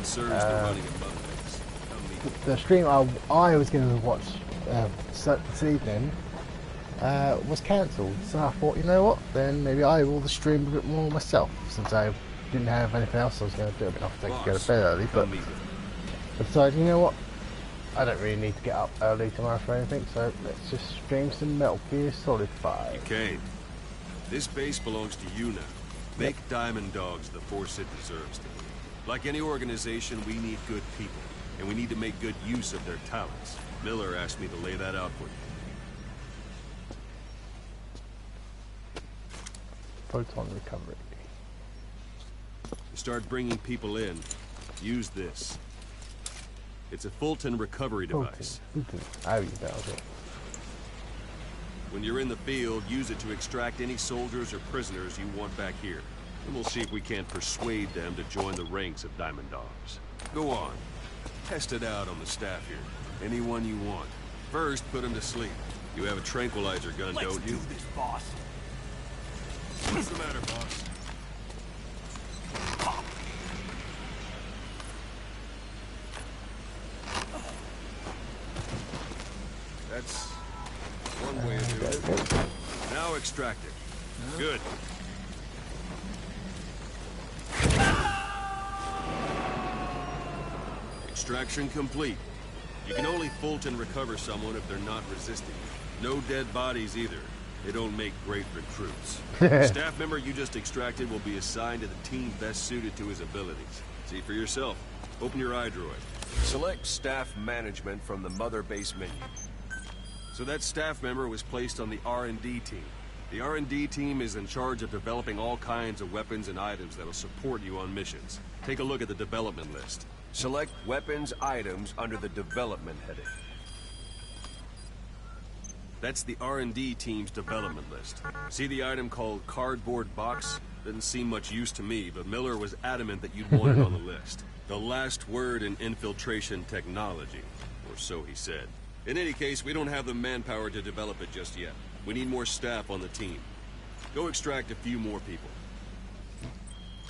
concerns they're running at Mother Base. Come meet me. The stream I was going to watch this evening was cancelled. So I thought, you know what? Then maybe I will stream a bit more myself, since I didn't have anything else I was going to do. I mean, I think I could go to bed early, but I decided, you know what? I don't really need to get up early tomorrow for anything, so let's just stream some Metal Gear Solid 5. Okay. This base belongs to you now. Make Diamond Dogs the force it deserves to be. Like any organization, we need good people, and we need to make good use of their talents. Miller asked me to lay that out for you. Photon recovery. To start bringing people in, use this. It's a Fulton recovery device. Oh, you know it. When you're in the field, use it to extract any soldiers or prisoners you want back here. And we'll see if we can't persuade them to join the ranks of Diamond Dogs. Go on. Test it out on the staff here. Anyone you want. First, put them to sleep. You have a tranquilizer gun, don't you? Let's do this, boss. What's the matter, boss? That's one way of doing it. Now extract it. Good. Extraction complete. You can only Fulton recover someone if they're not resisting. No dead bodies either. They don't make great recruits. The staff member you just extracted will be assigned to the team best suited to his abilities. See for yourself. Open your iDroid. Select staff management from the Mother Base menu. So that staff member was placed on the R&D team. The R&D team is in charge of developing all kinds of weapons and items that'll support you on missions. Take a look at the development list. Select weapons items under the development heading. That's the R&D team's development list. See the item called cardboard box? Doesn't seem much use to me, but Miller was adamant that you'd want it on the list. The last word in infiltration technology, or so he said. In any case, we don't have the manpower to develop it just yet. We need more staff on the team. Go extract a few more people.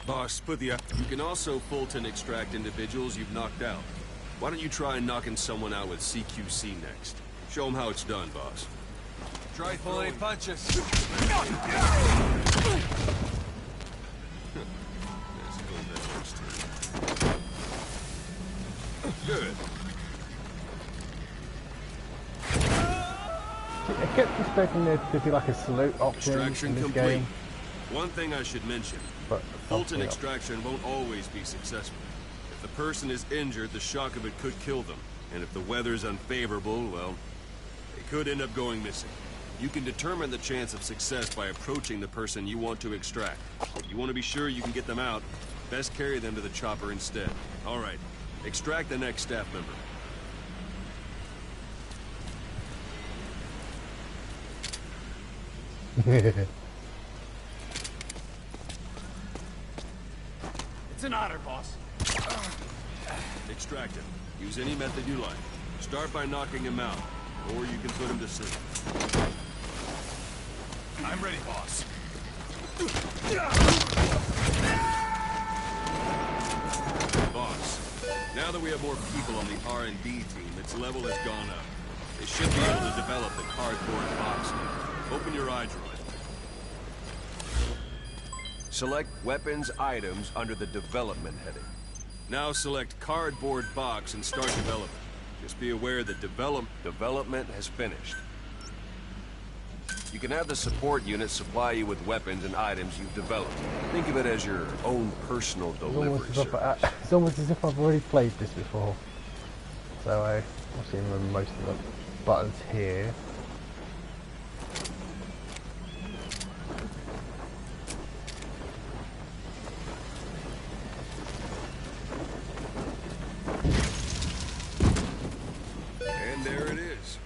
Boss, you can also Fulton extract individuals you've knocked out. Why don't you try knocking someone out with CQC next? Show them how it's done, boss. Try pulling punches. Good. I kept expecting there to be like a salute option Extraction in this complete. game. One thing I should mention. But Fulton extraction won't always be successful. If the person is injured, the shock of it could kill them. And if the weather's unfavorable, well, they could end up going missing. You can determine the chance of success by approaching the person you want to extract. If you want to be sure you can get them out, best carry them to the chopper instead. All right, extract the next staff member. It's an honor, boss. Extract him. Use any method you like. Start by knocking him out, or you can put him to sleep. I'm ready, boss. Boss, now that we have more people on the R&D team, its level has gone up. They should be able to develop the cardboard box now. Open your iDroid. Select weapons items under the development heading. Now select cardboard box and start development. Just be aware that development has finished. You can have the support unit supply you with weapons and items you've developed. Think of it as your own personal delivery service. It's almost as if I've already played this before. So I obviously remember most of the buttons here. And there it is.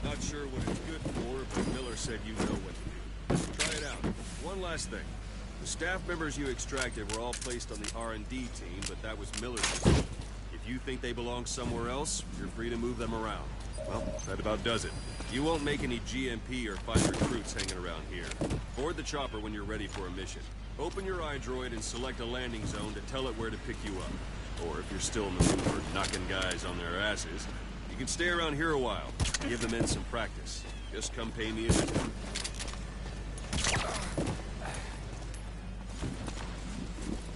Not sure what it's good for, but Miller said you know what to do. Try it out. One last thing. The staff members you extracted were all placed on the R&D team, but that was Miller's decision. If you think they belong somewhere else, you're free to move them around. Well, that about does it. You won't make any GMP or find recruits hanging around here. Board the chopper when you're ready for a mission. Open your iDroid and select a landing zone to tell it where to pick you up. Or if you're still in the mood for knocking guys on their asses, you can stay around here a while. Give the men some practice. Just come pay me a visit.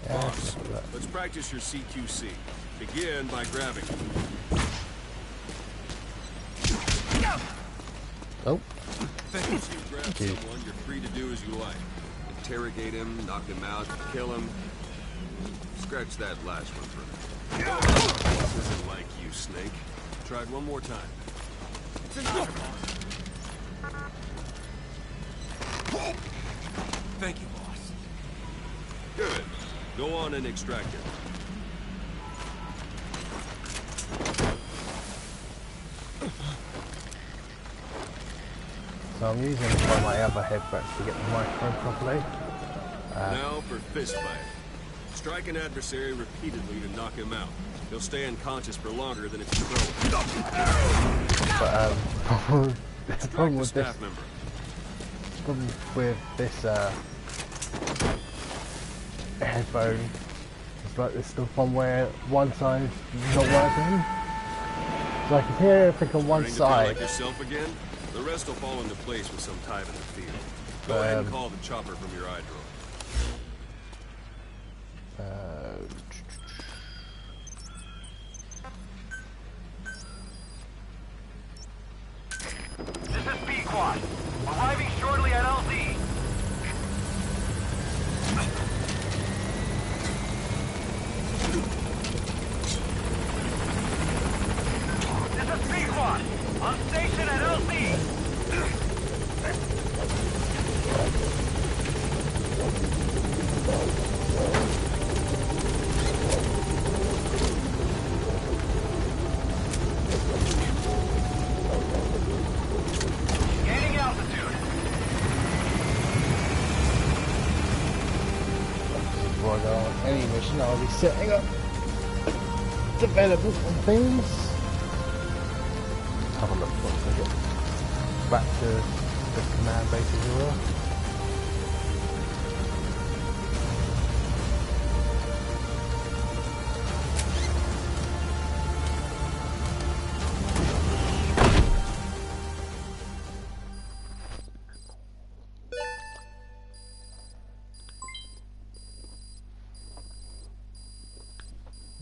Boss, let's practice your CQC. Begin by grabbing. Oh, Once you grab someone, you're free to do as you like. Interrogate him, knock him out, kill him. Scratch that last one for me. This isn't like you, Snake. Try it one more time. It's an honor, boss. Thank you, boss. Good. Go on and extract it. so I'm using one of my other headbutts to get the microphone properly. Now for fist fight. Strike an adversary repeatedly to knock him out. He'll stay unconscious for longer than if you throw him. But the Strike problem the with this, staff member. headphone, it's like this stuff one where one side is not working. So I can hear everything on one Starting to feel side. like yourself again? The rest will fall into place with some time in the field. Go ahead and call the chopper from your eye drawer. This is B-Quad. Arriving shortly at LZ. This is B-Quad. On station at LZ. Gaining altitude. Before I go on any mission, I'll be setting up development and things. Have a look once I get back to the command base as well.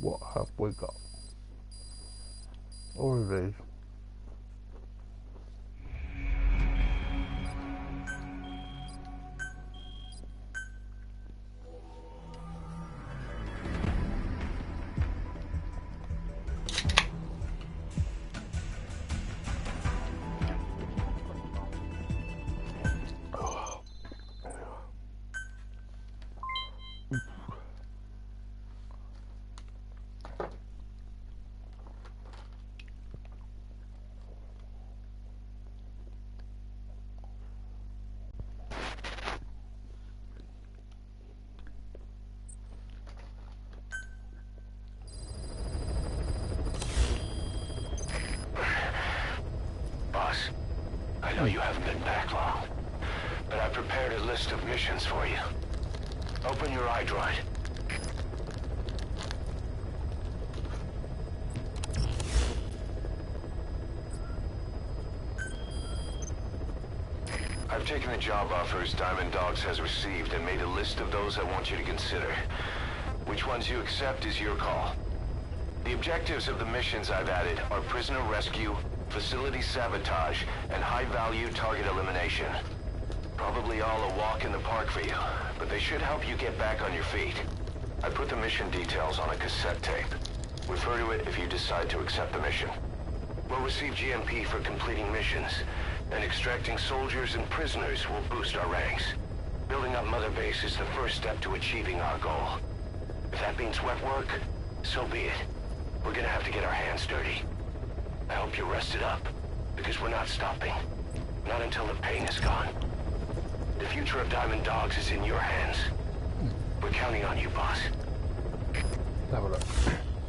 What have we got? All of these. Boss, I know you haven't been back long, but I've prepared a list of missions for you. Open your iDroid. I've taken the job offers Diamond Dogs has received and made a list of those I want you to consider. Which ones you accept is your call. The objectives of the missions I've added are prisoner rescue, facility sabotage, and high-value target elimination. Probably all a walk in the park for you, but they should help you get back on your feet. I put the mission details on a cassette tape. Refer to it if you decide to accept the mission. We'll receive GMP for completing missions, and extracting soldiers and prisoners will boost our ranks. Building up Mother Base is the first step to achieving our goal. If that means wet work, so be it. We're gonna have to get our hands dirty. I hope you're rested up, because we're not stopping. Not until the pain is gone. The future of Diamond Dogs is in your hands. We're counting on you, boss. Let's have a look.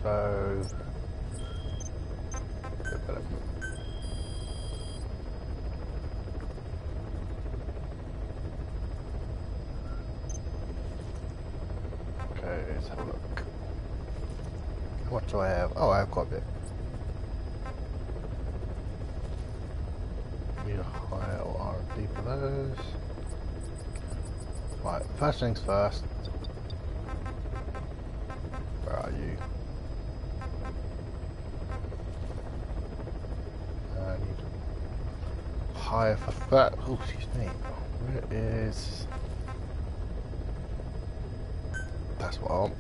So, development. Okay, let's have a look. do I have? Oh, I have quite a bit. Need a higher R&D for those. Right, first things first. Where are you? I need higher for that. Oh, excuse me. Where is? That's what I want.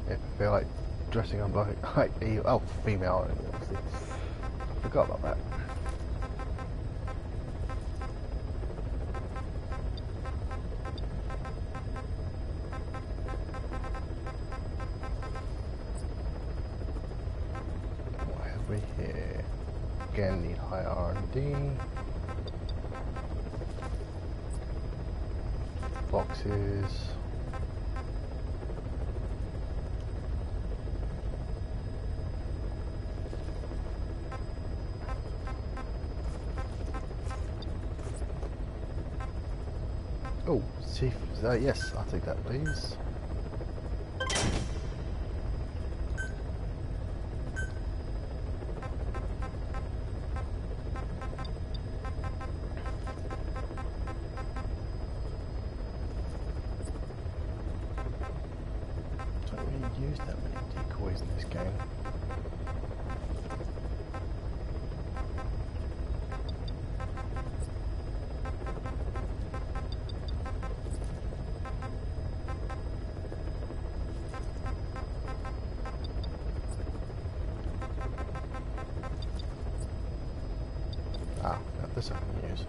If I feel like dressing up like a female, obviously. I forgot about that. What have we here? Again, need high R&D. Boxes. Oh, see, yes, I'll take that, please. Don't really use that many decoys in this game. Ah, now this I can use.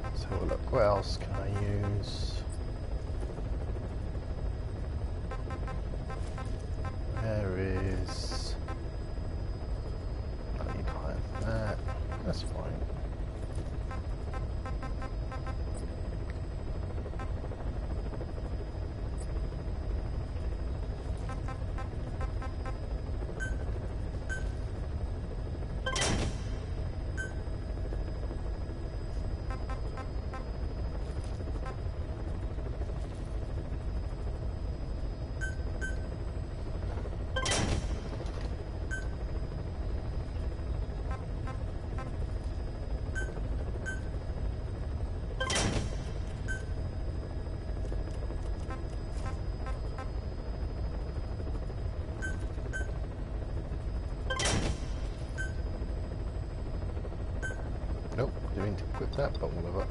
Let's have a look. What else can I use? There is. I need higher than that. That's fine. Nope, didn't mean to equip that, but whatever.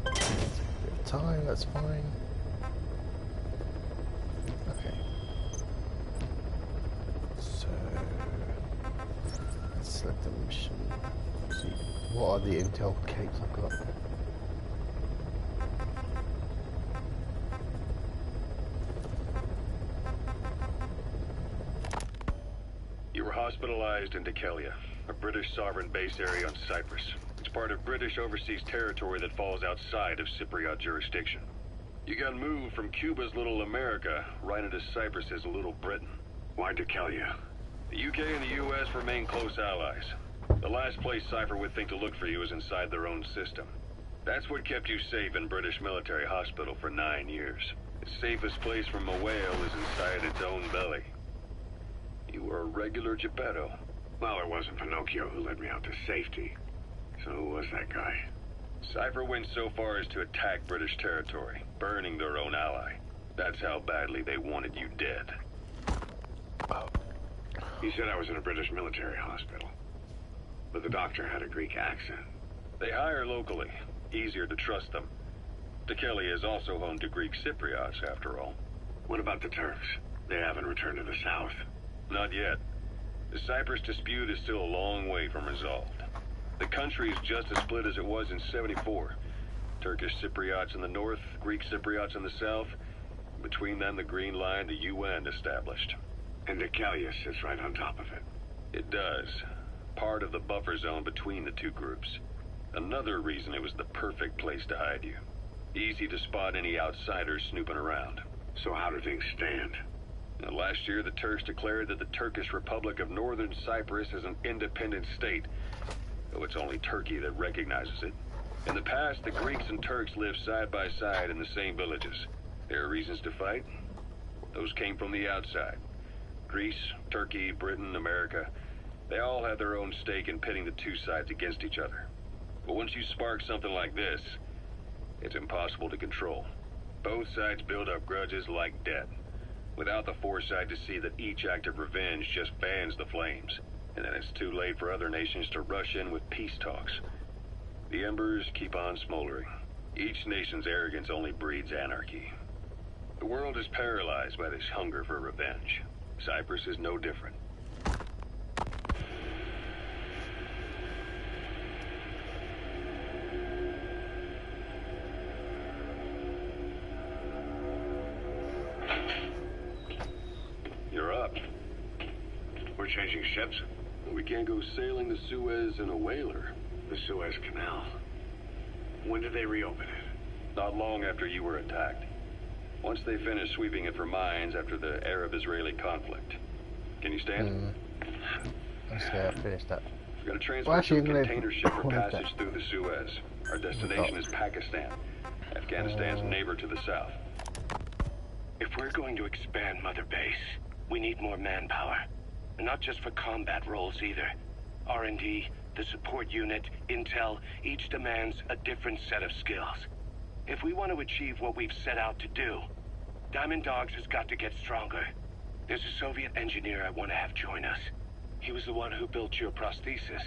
Take a bit of time, that's fine. Okay. So let's select the mission. See, what are the intel capes I've got? You were hospitalized in Dikelia, a British sovereign base area on Cyprus. It's part of British overseas territory that falls outside of Cypriot jurisdiction. You got moved from Cuba's Little America right into Cyprus's Little Britain. Why Dikelia? The UK and the US remain close allies. The last place Cypher would think to look for you is inside their own system. That's what kept you safe in British military hospital for 9 years. The safest place from a whale is inside its own belly. You were a regular Geppetto. Well, it wasn't Pinocchio who led me out to safety. So who was that guy? Cypher went so far as to attack British territory, burning their own ally. That's how badly they wanted you dead. He said I was in a British military hospital. But the doctor had a Greek accent. They hire locally. Easier to trust them. Dikelia is also home to Greek Cypriots, after all. What about the Turks? They haven't returned to the south. Not yet. The Cyprus dispute is still a long way from resolved. The country is just as split as it was in '74. Turkish Cypriots in the north, Greek Cypriots in the south. Between them, the Green Line, the UN established. And Deucalion sits right on top of it. It does. Part of the buffer zone between the two groups. Another reason it was the perfect place to hide you. Easy to spot any outsiders snooping around. So how do things stand? Now, last year, the Turks declared that the Turkish Republic of Northern Cyprus is an independent state, though it's only Turkey that recognizes it. In the past, the Greeks and Turks lived side by side in the same villages. There are reasons to fight. Those came from the outside. Greece, Turkey, Britain, America, they all had their own stake in pitting the two sides against each other. But once you spark something like this, it's impossible to control. Both sides build up grudges like debt, without the foresight to see that each act of revenge just fans the flames, and then it's too late for other nations to rush in with peace talks. The embers keep on smoldering. Each nation's arrogance only breeds anarchy. The world is paralyzed by this hunger for revenge. Cyprus is no different. You're up. We're changing ships? We can't go sailing the Suez in a whaler. The Suez Canal. When did they reopen it? Not long after you were attacked. Once they finished sweeping it for mines after the Arab-Israeli conflict. Can you stand? Let's see, I finished that. We're going to transfer Well, actually, to a I'm container gonna ship for hold passage that. through the Suez. Our destination is Pakistan, Afghanistan's neighbor to the south. If we're going to expand Mother Base, we need more manpower. And not just for combat roles either. R&D, the support unit, intel, each demands a different set of skills. If we want to achieve what we've set out to do, Diamond Dogs has got to get stronger. There's a Soviet engineer I want to have join us. He was the one who built your prosthesis.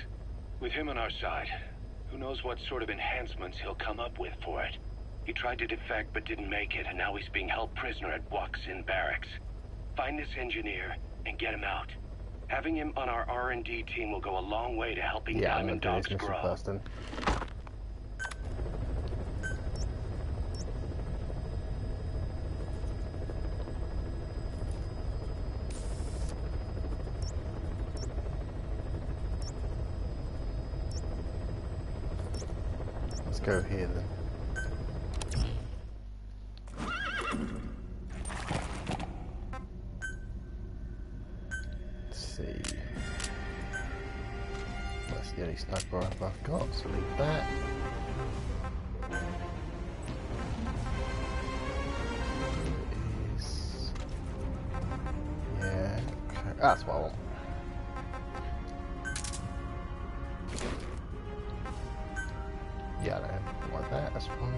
With him on our side, who knows what sort of enhancements he'll come up with for it. He tried to defect but didn't make it, and now he's being held prisoner at Waksin Barracks. Find this engineer and get him out. Having him on our R&D team will go a long way to helping Yeah, I'm Diamond gonna do Dogs this mission grow. first then. Let's go here then. Let's see. That's the only sniper rifle I've got, so leave that. It is... Yeah, okay. That's what I want. Yeah, I don't want that, that's fine.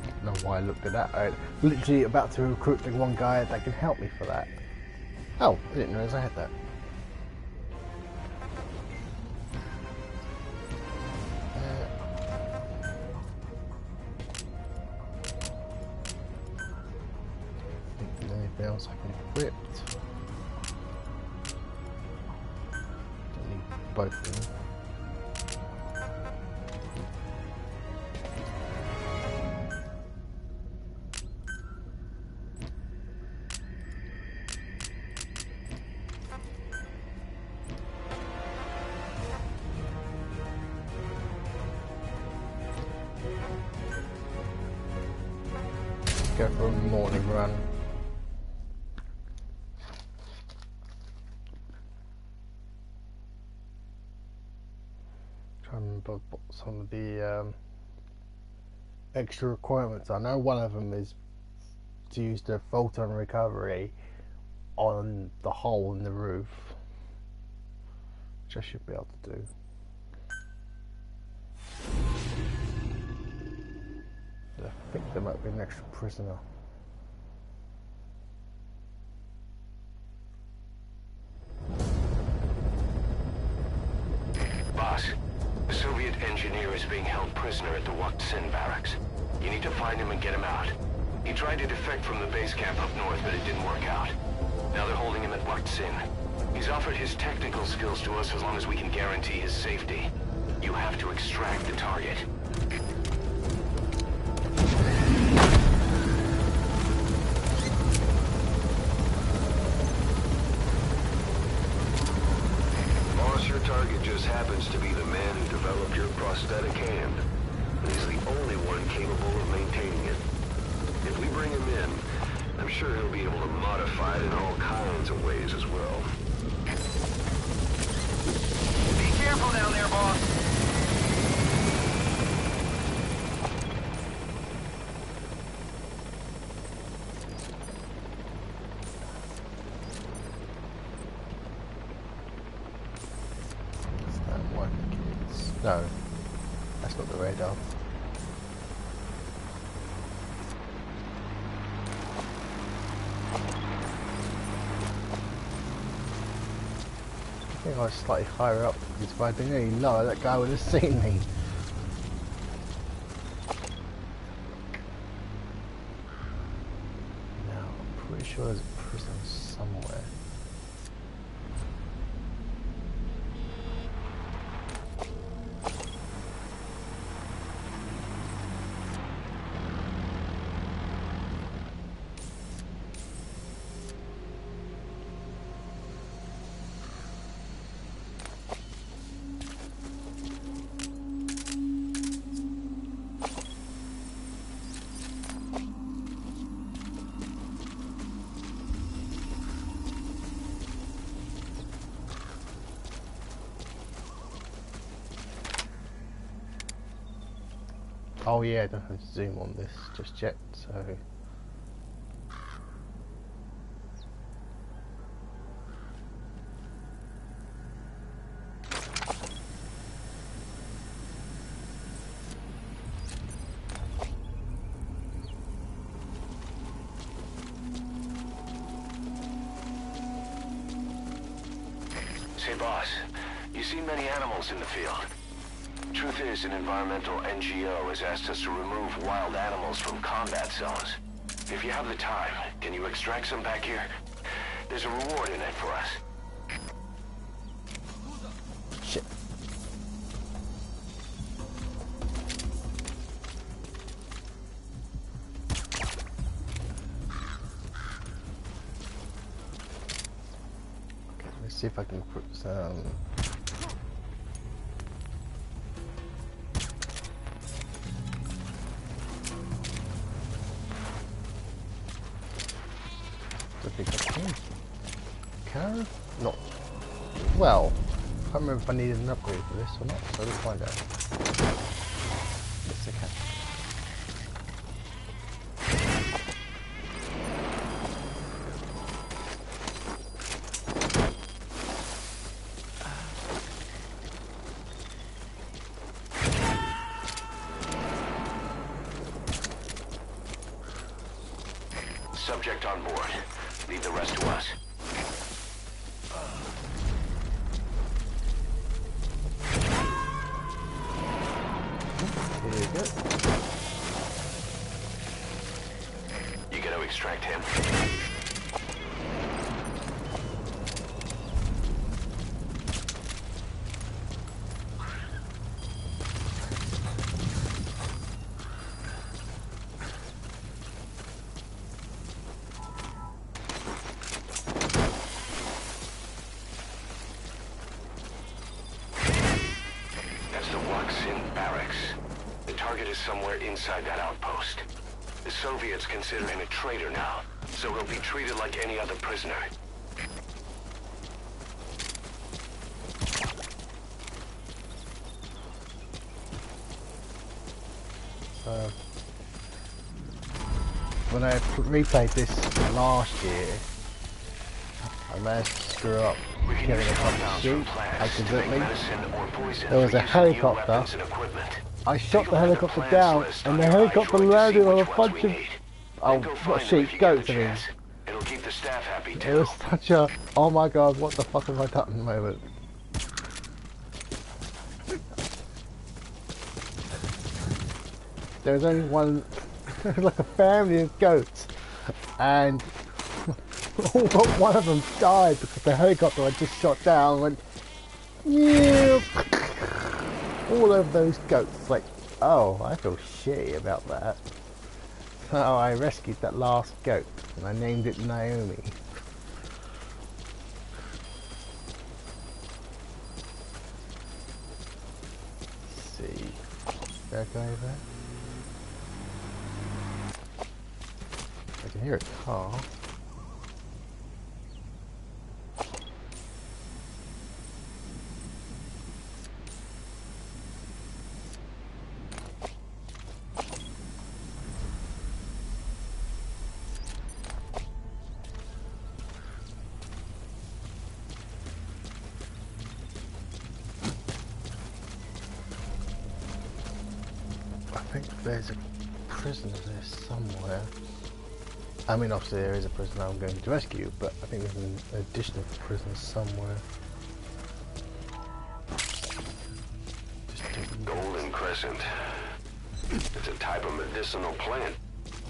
I don't know why I looked at that. I'm literally about to recruit the one guy that can help me for that. Oh, I didn't realise I had that. Anything else I can equip? Don't need both of them. Go for a morning run. Try and remember what some of the extra requirements are. I know one of them is to use the photon recovery on the hole in the roof, which I should be able to do. I think there might be an extra prisoner. Boss, the Soviet engineer is being held prisoner at the Waksin Barracks. You need to find him and get him out. He tried to defect from the base camp up north, but it didn't work out. Now they're holding him at Waksin. He's offered his technical skills to us as long as we can guarantee his safety. You have to extract the target. happens to be the man who developed your prosthetic hand. And he's the only one capable of maintaining it. If we bring him in, I'm sure he'll be able to modify it in all kinds of ways as well. Be careful down there, boss. No, that's not the radar. I think I was slightly higher up because if I'd been any lower, that guy would have seen me. Now, I'm pretty sure there's a prison somewhere. Oh yeah, I don't have to zoom on this just yet, so... Say, boss, you see many animals in the field. Truth is, an environmental NGO has asked us to remove wild animals from combat zones. If you have the time, can you extract some back here? There's a reward in it for us. Shit. Okay, let's see if I can put some... Can I? Not. Well, I can't remember if I needed an upgrade for this or not, so let's find out. Yes, I can. Subject on board. Leave the rest to us. Here you go. You gotta extract him. Target is somewhere inside that outpost. The Soviets consider him a traitor now, so he'll be treated like any other prisoner. When I replayed this last year, I managed to screw up killing a bunch of sheep accidentally. There was a helicopter. I shot the helicopter down, and the helicopter landed on a bunch of... Oh, not sheep, goats, I mean. It was such a... Oh my god, what the fuck have I done moment. There was only one... like a family of goats, and all but one of them died because the helicopter I just shot down went... Yeah, all over those goats. Like, oh, I feel shitty about that. So I rescued that last goat and I named it Naomi. that guy there? I can hear a car. I think there's a prisoner there somewhere. I mean, obviously there is a prisoner I'm going to rescue, but I think there's an additional prisoner somewhere. Golden Crescent. It's a type of medicinal plant.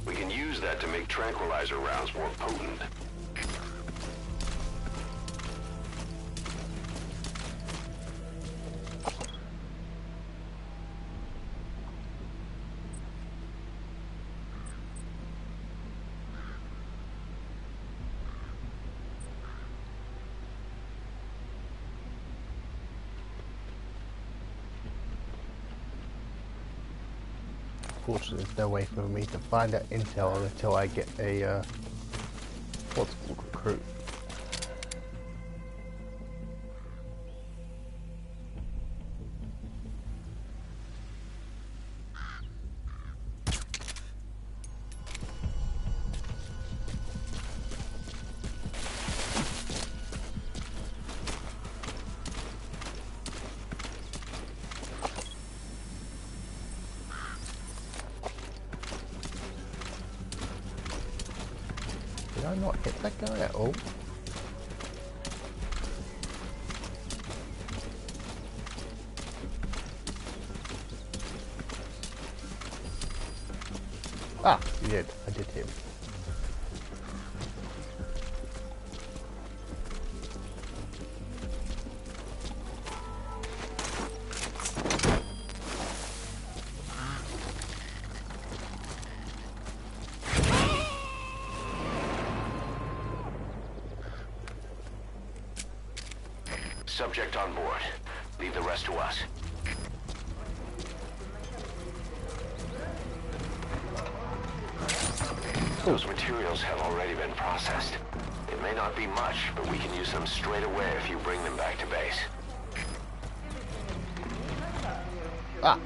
We can use that to make tranquilizer rounds more potent. Unfortunately, there's no way for me to find that intel until I get a what's it called, recruit. Did I not hit that guy at all? Ah, you did. I did hit him. Subject on board. Leave the rest to us. Those materials have already been processed. It may not be much, but we can use them straight away if you bring them back to base. Ah!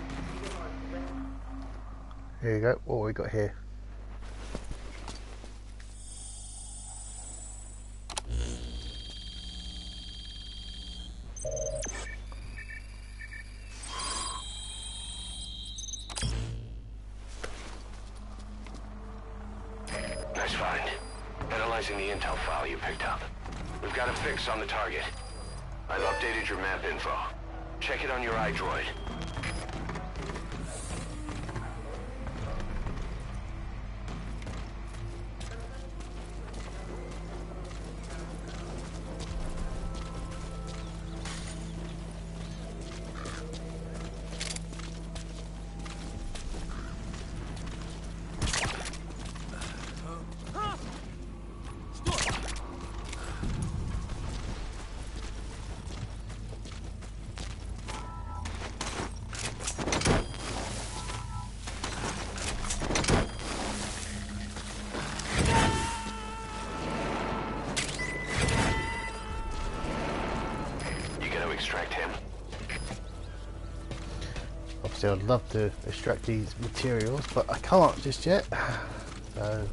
Here you go. What have we got here? Nice find. Analyzing the intel file you picked up. We've got a fix on the target. I've updated your map info. Check it on your iDroid. Extract him. Obviously I'd love to extract these materials, but I can't just yet. So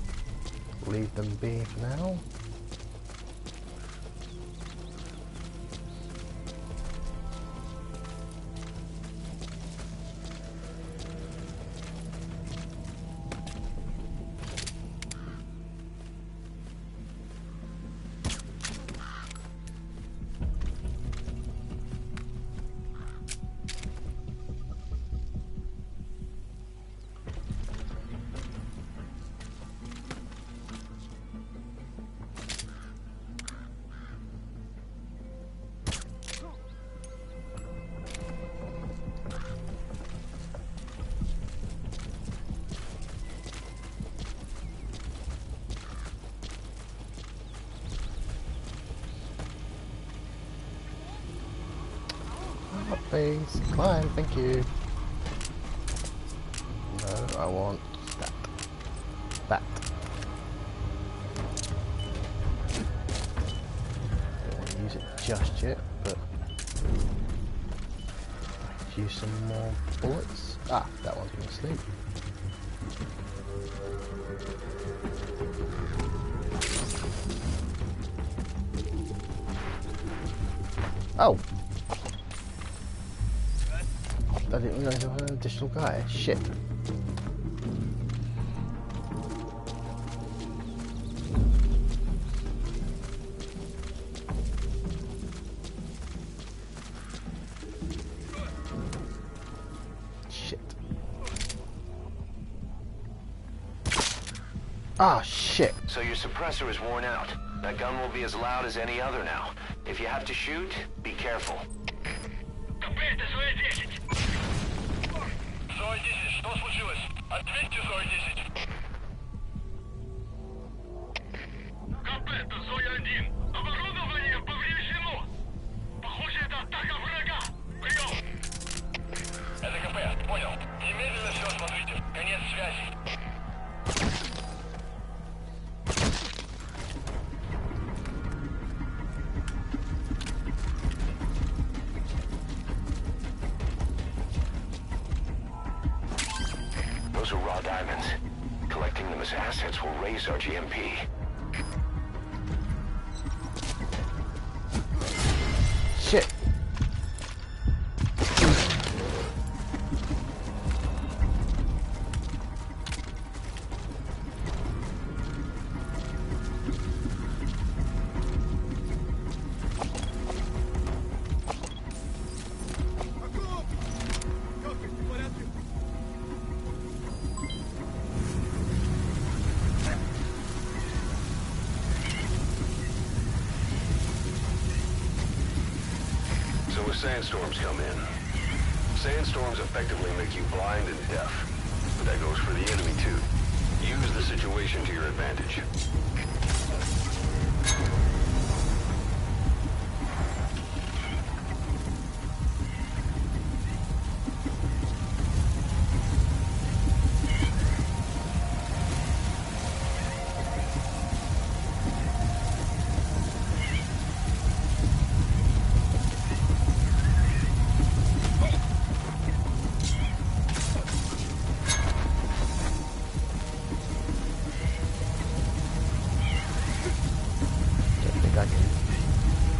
leave them be for now. Please climb, thank you. want that. That. Don't want to use it just yet, but I could use some more bullets. Ah, that one's going to sleep. Oh! I didn't realise there was an additional guy. Shit. Shit. Ah, shit. So your suppressor is worn out. That gun will be as loud as any other now. If you have to shoot, be careful. КП, это Зоя-10. Зоя-10, что случилось? Ответьте, Зоя-10. КП, это Зоя-1. Оборудование повреждено. Похоже, это атака врага. Прием. Это КП, понял. Немедленно все осмотрите. Конец связи. Those are raw diamonds. Collecting them as assets will raise our GMP. Shit. So when sandstorms come in, sandstorms effectively make you blind and deaf. But that goes for the enemy too. Use the situation to your advantage.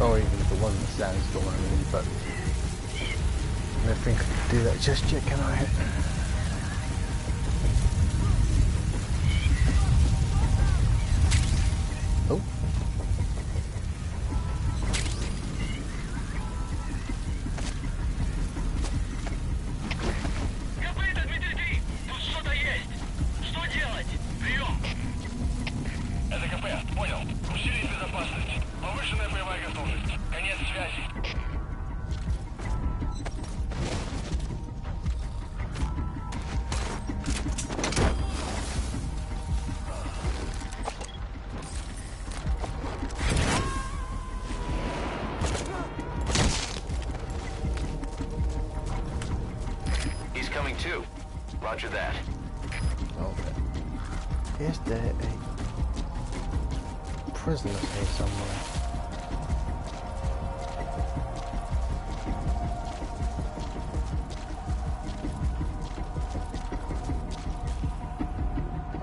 Or even if it wasn't a sandstorm, I mean, but I don't think I can do that just yet, can I? Oh. КП, это Дмитрий 3. Тут что-то есть. Что делать? Прием. Это КП, понял. Усилить безопасность. Повышенная боевая готовность. Конец связи. He's coming too. Roger that. Okay. Is there a prisoner here somewhere?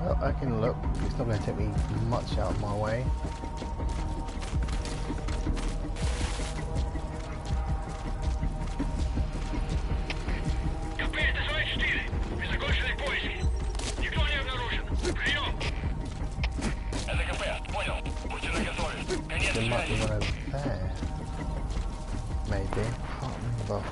Well, I can look. It's not going to take me much out of my way. КП, это Зоя-4. Мы закончили поиски. Никто не обнаружен. Прием. Это КП, понял. Будьте наготове. Конец There might be связи. one over there. Maybe. Can't remember.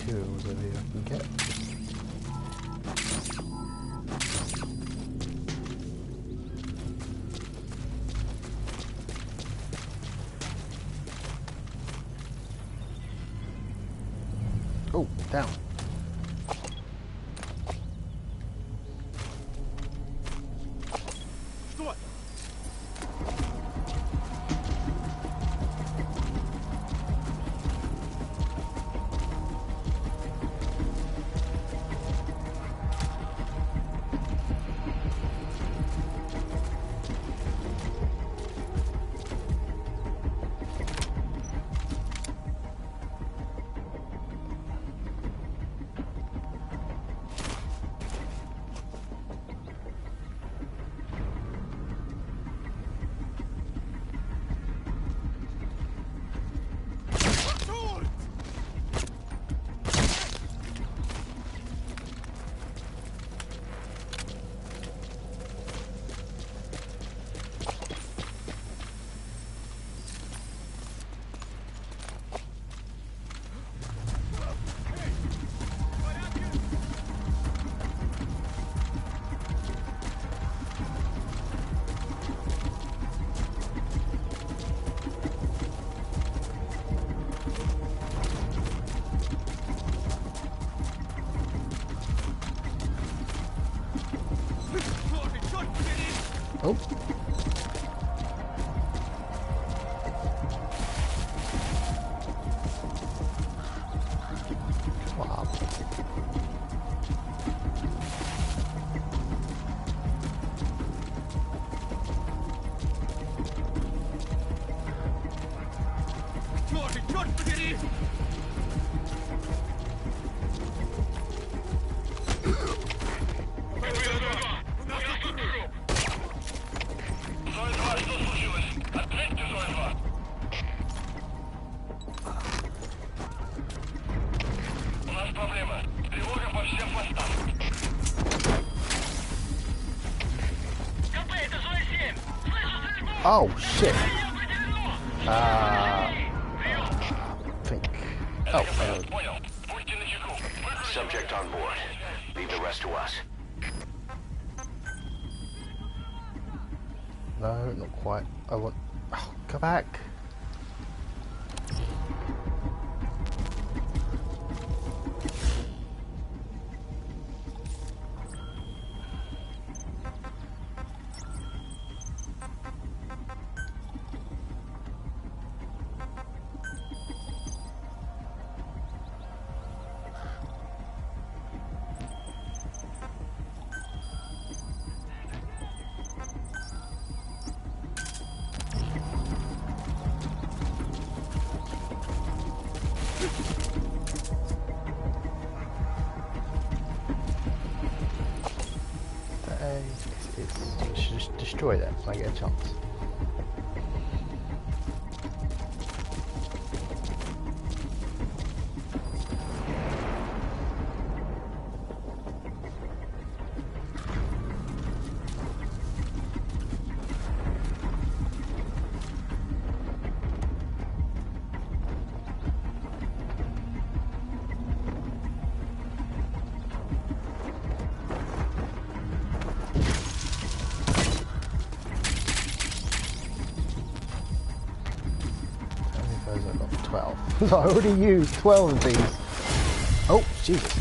materials over here I can get. Oh, down. Oh. Wow. Oh shit. Think. Oh, Subject on board. Leave the rest to us. no, not quite. I want. Oh, go back. Let's just destroy that if I get a chance. I've got 12. I already used 12 of these. Oh, Jesus.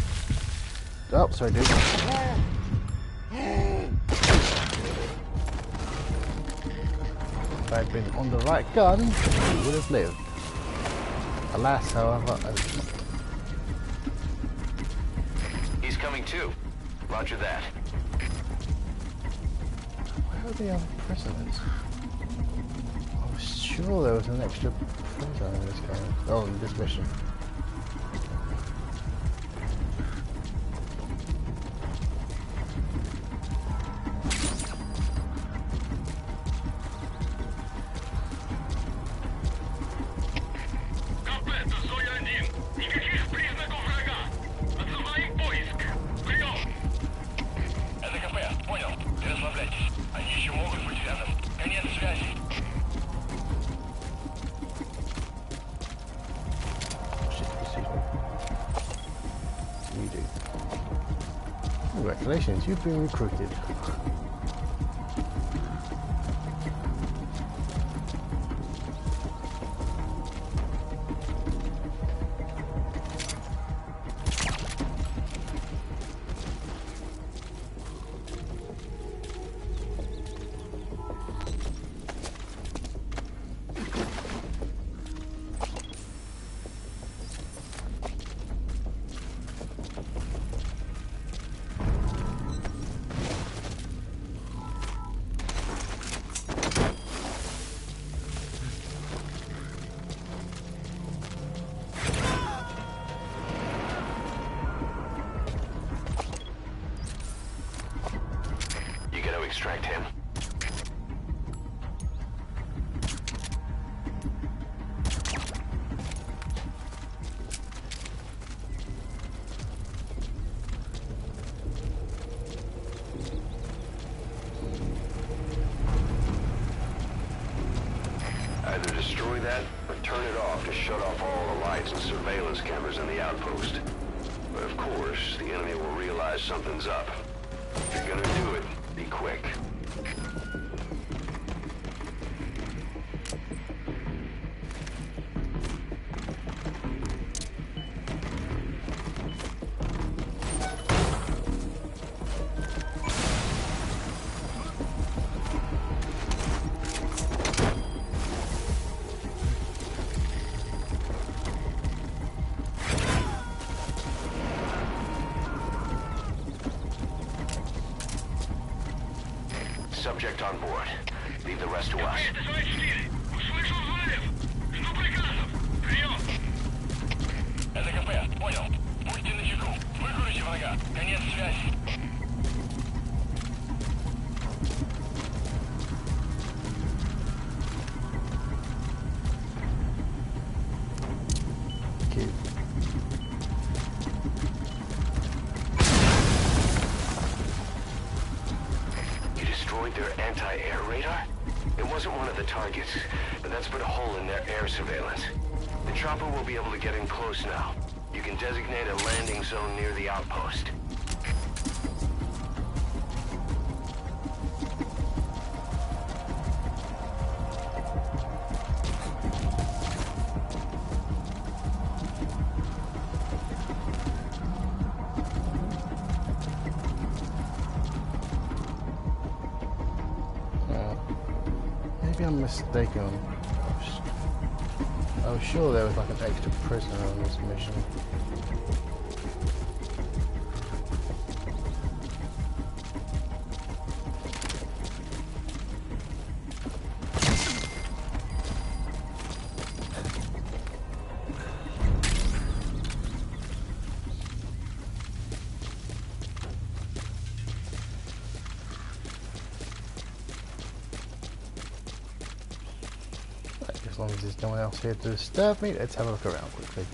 Oh, sorry, dude. If I'd been on the right gun, he would have lived. Alas, however, He's coming too. Roger that. where are the other prisoners? I was sure there was an extra prisoner in this game. Oh, in this mission. Congratulations, you've been recruited. Extract him. Either destroy that or turn it off to shut off all the lights and surveillance cameras in the outpost. But of course, the enemy will realize something's up. If you're gonna do it, be quick. Subject on board. Leave the rest to us. Это 24. Услышал взрыв. Жду приказов. Прием. Это КП. Понял. Будьте начеку. Выкурите врага. Конец связи. Cute. Their anti-air radar? It wasn't one of the targets, but that's put a hole in their air surveillance. The chopper will be able to get in close now. You can designate a landing zone near the outpost. Maybe I'm mistaken. I was sure there was like an extra prisoner on this mission. As long as there's no one else here to disturb me, let's have a look around quickly.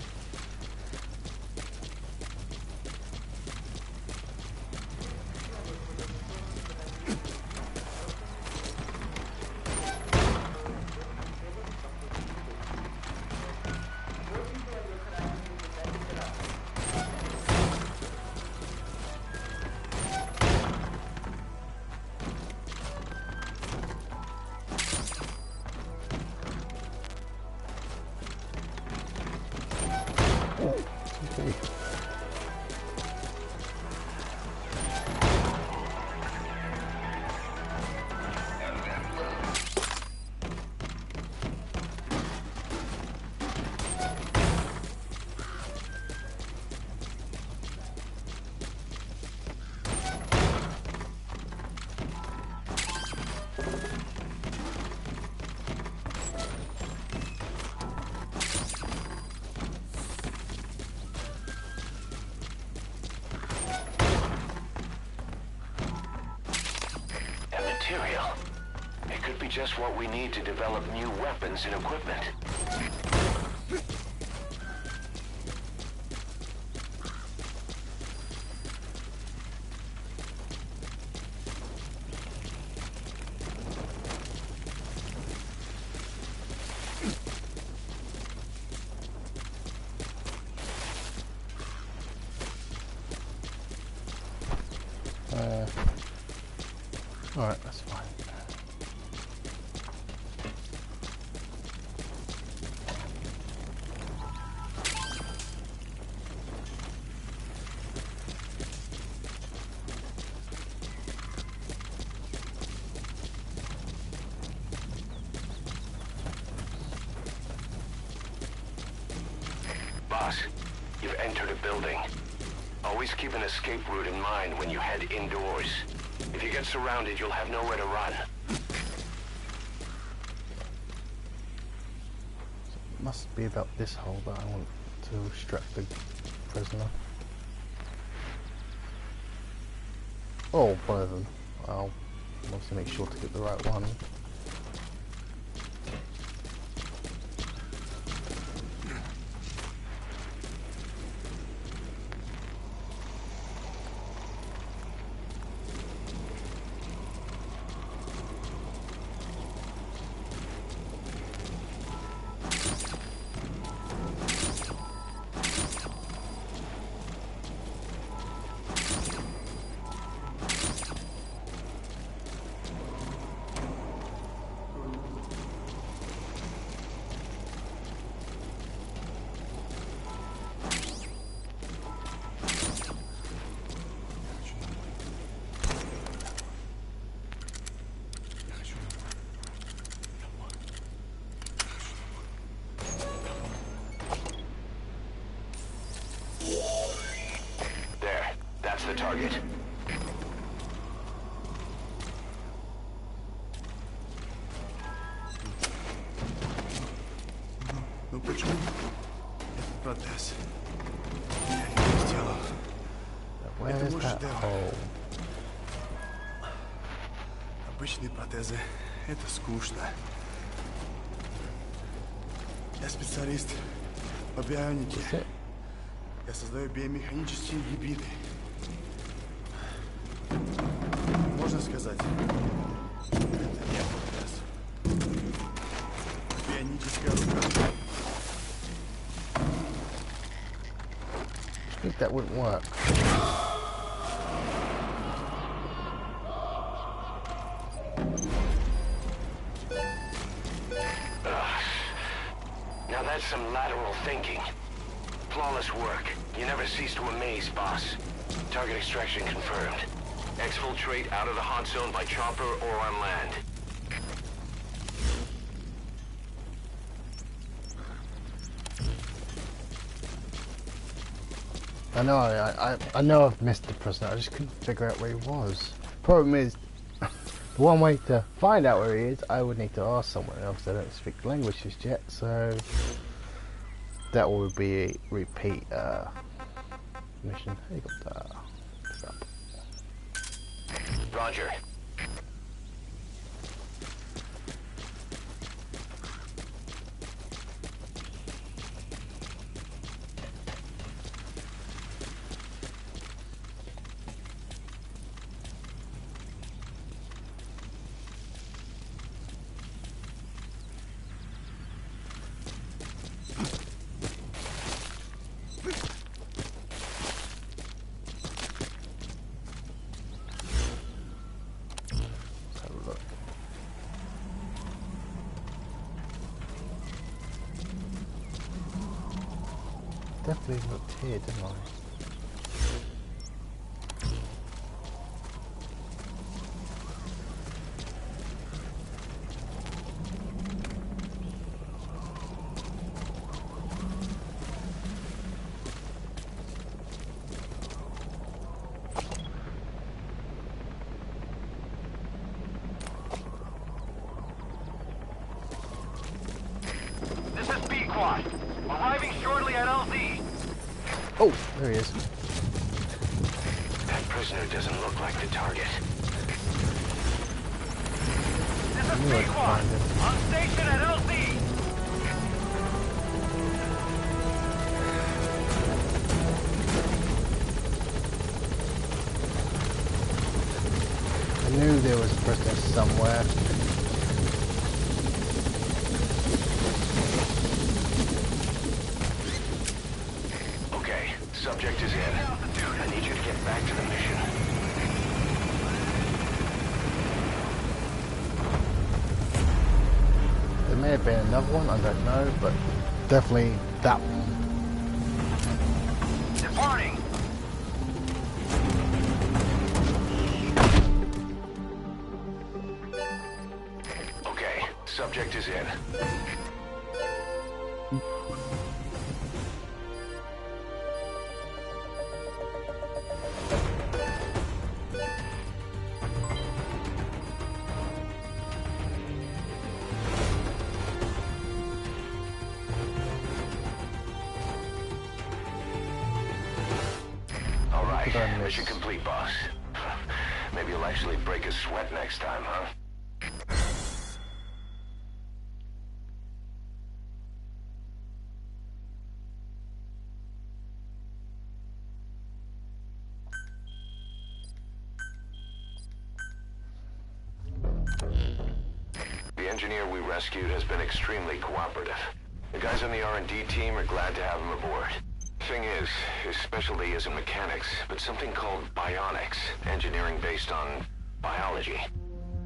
Material. It could be just what we need to develop new weapons and equipment. Alright, that's fine. Boss, you've entered a building. Always keep an escape route in mind when you head indoors. If you get surrounded, you'll have nowhere to run. Must be about this hole that I want to extract the prisoner. Oh, one of them. I'll obviously make sure to get the right one. There, that's the target. Ну почему этот протез? Я не сделал. Where's Это может that делать. hole? Обычные протезы — это скучно. Я специалист по бионике. Is it? Я создаю биомеханические гибриды. Можно сказать, это не протез. Бионическая рука. I think that wouldn't work. Now that's some lateral thinking. Flawless work. You never cease to amaze, boss. Target extraction confirmed. Exfiltrate out of the hot zone by chopper or on land. I know, I know I've missed the prisoner, I just couldn't figure out where he was. Problem is, the one way to find out where he is, I would need to ask someone else. I don't speak the language just yet, so that will be a repeat mission. Helicopter. Roger. Let's have a look. Definitely looked here, didn't I? This is B-Quad. Arriving shortly at LZ. Oh, there he is. That prisoner doesn't look like the target. This is knew I'd B-Quad. find him. On station at LZ. I knew there was a prisoner somewhere. Okay, subject is in. I need you to get back to the mission. may have been another one, I don't know, but definitely that one. Departing. Okay, subject is in. All right, mission complete, boss. Maybe you'll actually break a sweat next time, huh? The engineer we rescued has been extremely cooperative. The guys on the R&D team are glad to have him aboard. Thing is, his specialty isn't mechanics, but something called bionics, engineering based on biology.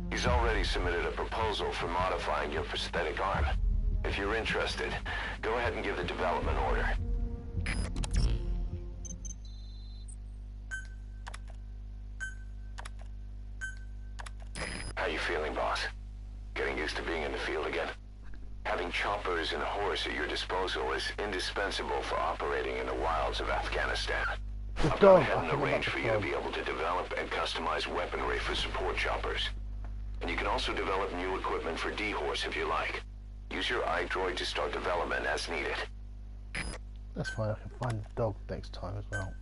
He's already submitted a proposal for modifying your prosthetic arm. If you're interested, go ahead and give the development order. How you feeling, boss? Getting used to being in the field again? Having choppers and a horse at your disposal is indispensable for operating in the wilds of Afghanistan. I've got a head in the range for you to be able to develop and customize weaponry for support choppers. And you can also develop new equipment for D-Horse if you like. Use your iDroid to start development as needed. That's fine, I can find the dog next time as well.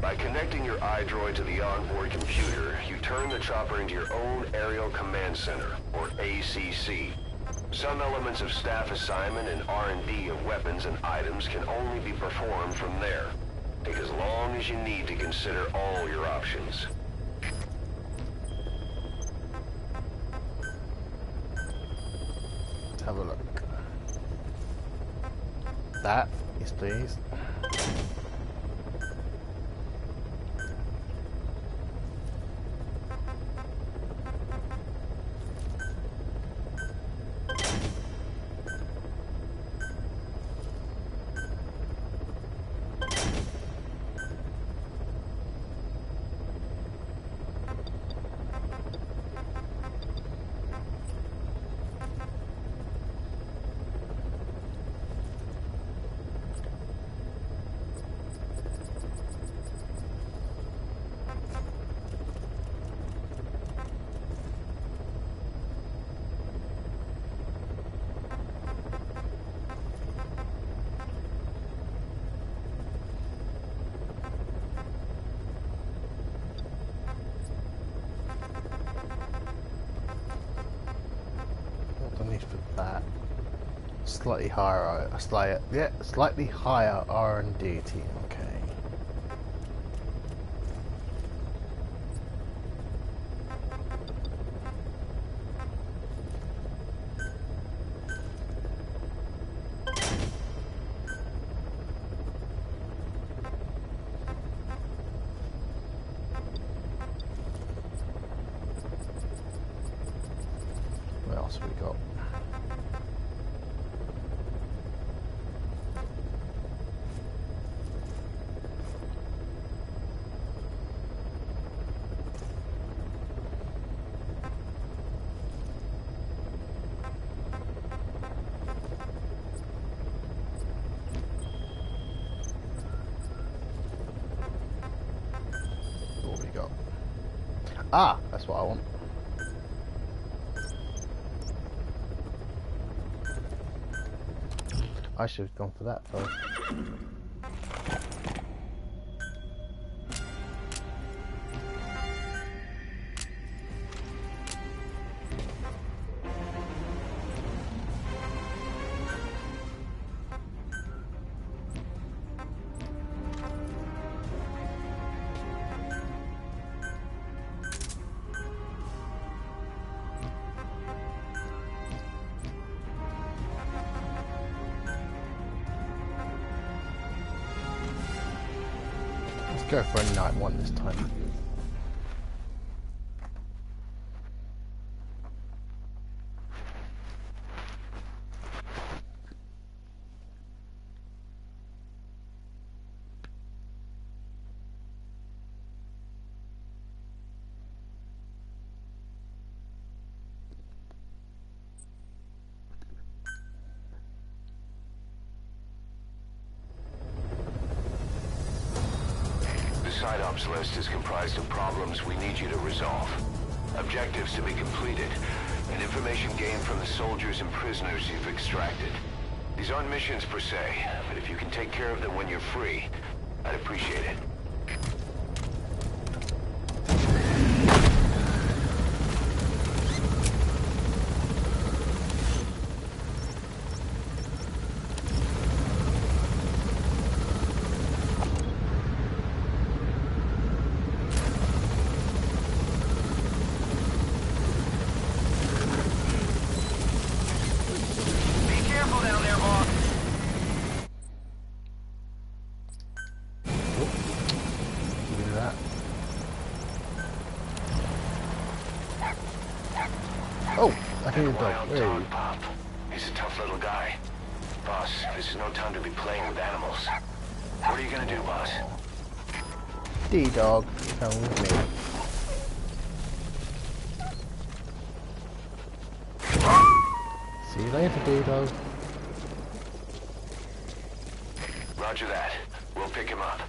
By connecting your iDroid to the onboard computer, you turn the chopper into your own Aerial Command Center, or ACC. Some elements of staff assignment and R&D of weapons and items can only be performed from there. Take as long as you need to consider all your options. Let's have a look. That, yes please. That slightly higher, slightly higher R&D team. Okay. What else have we got? Ah, that's what I want. I should have gone for that first. go for a night one this time. Side ops list is comprised of problems we need you to resolve. Objectives to be completed, and information gained from the soldiers and prisoners you've extracted. These aren't missions per se, but if you can take care of them when you're free, I'd appreciate it. Hey. Pop. He's a tough little guy. Boss, this is no time to be playing with animals. What are you gonna do, boss? D-Dog, come with me. See you later, D-Dog. Roger that. We'll pick him up.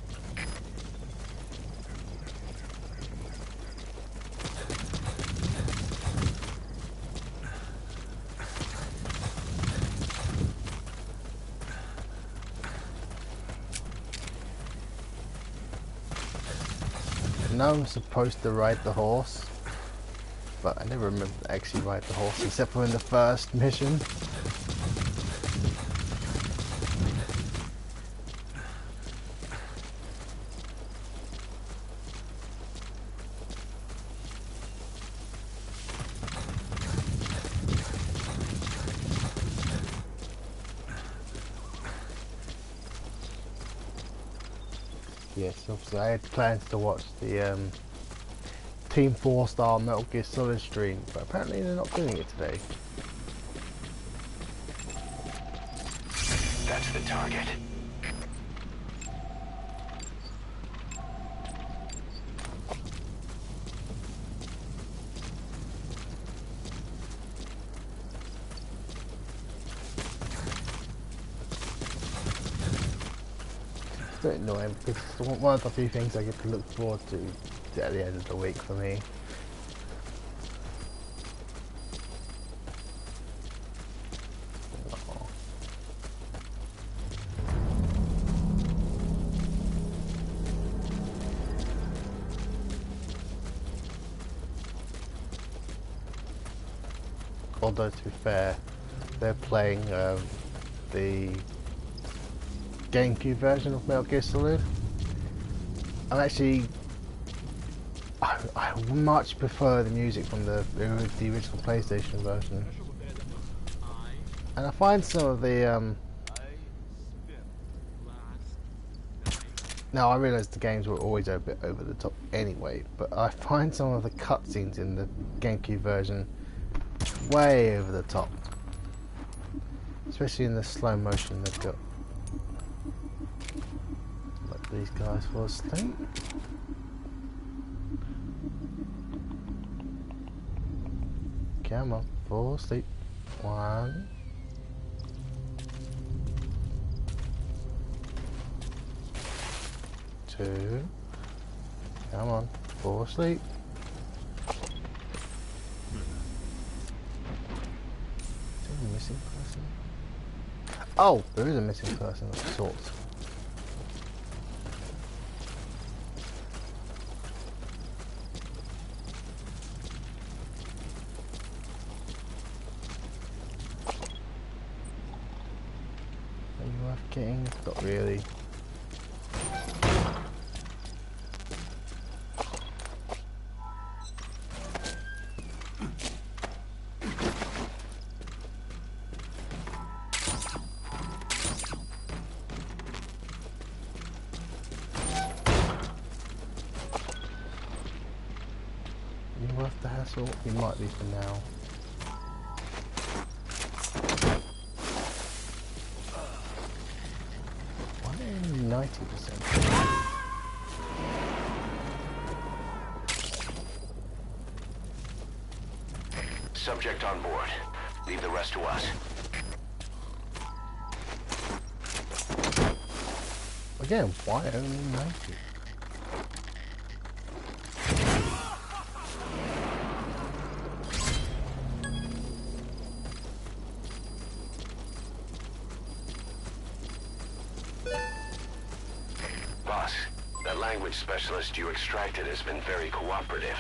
I know I'm supposed to ride the horse, but I never remember to actually ride the horse except for in the first mission. Yes, obviously I had plans to watch the Team 4 style Metal Gear Solid stream, but apparently they're not doing it today. That's the target. It's a bit annoying because it's one of the few things I get to look forward to at the end of the week for me. Although to be fair, they're playing the GameCube version of Metal Gear Solid. I'm actually, I much prefer the music from the original PlayStation version, and I find some of the now I realise the games were always a bit over the top anyway, but I find some of the cutscenes in the GameCube version way over the top, especially in the slow motion they've got. Let these guys fall asleep. Come on, fall asleep. 1, 2. Come on, fall asleep. Missing person? Oh, there is a missing person of sorts. Are you worth getting? Not really. thought we might be for now. Why 90%? Subject on board. Leave the rest to us. Again, why only 90? Boss, that language specialist you extracted has been very cooperative.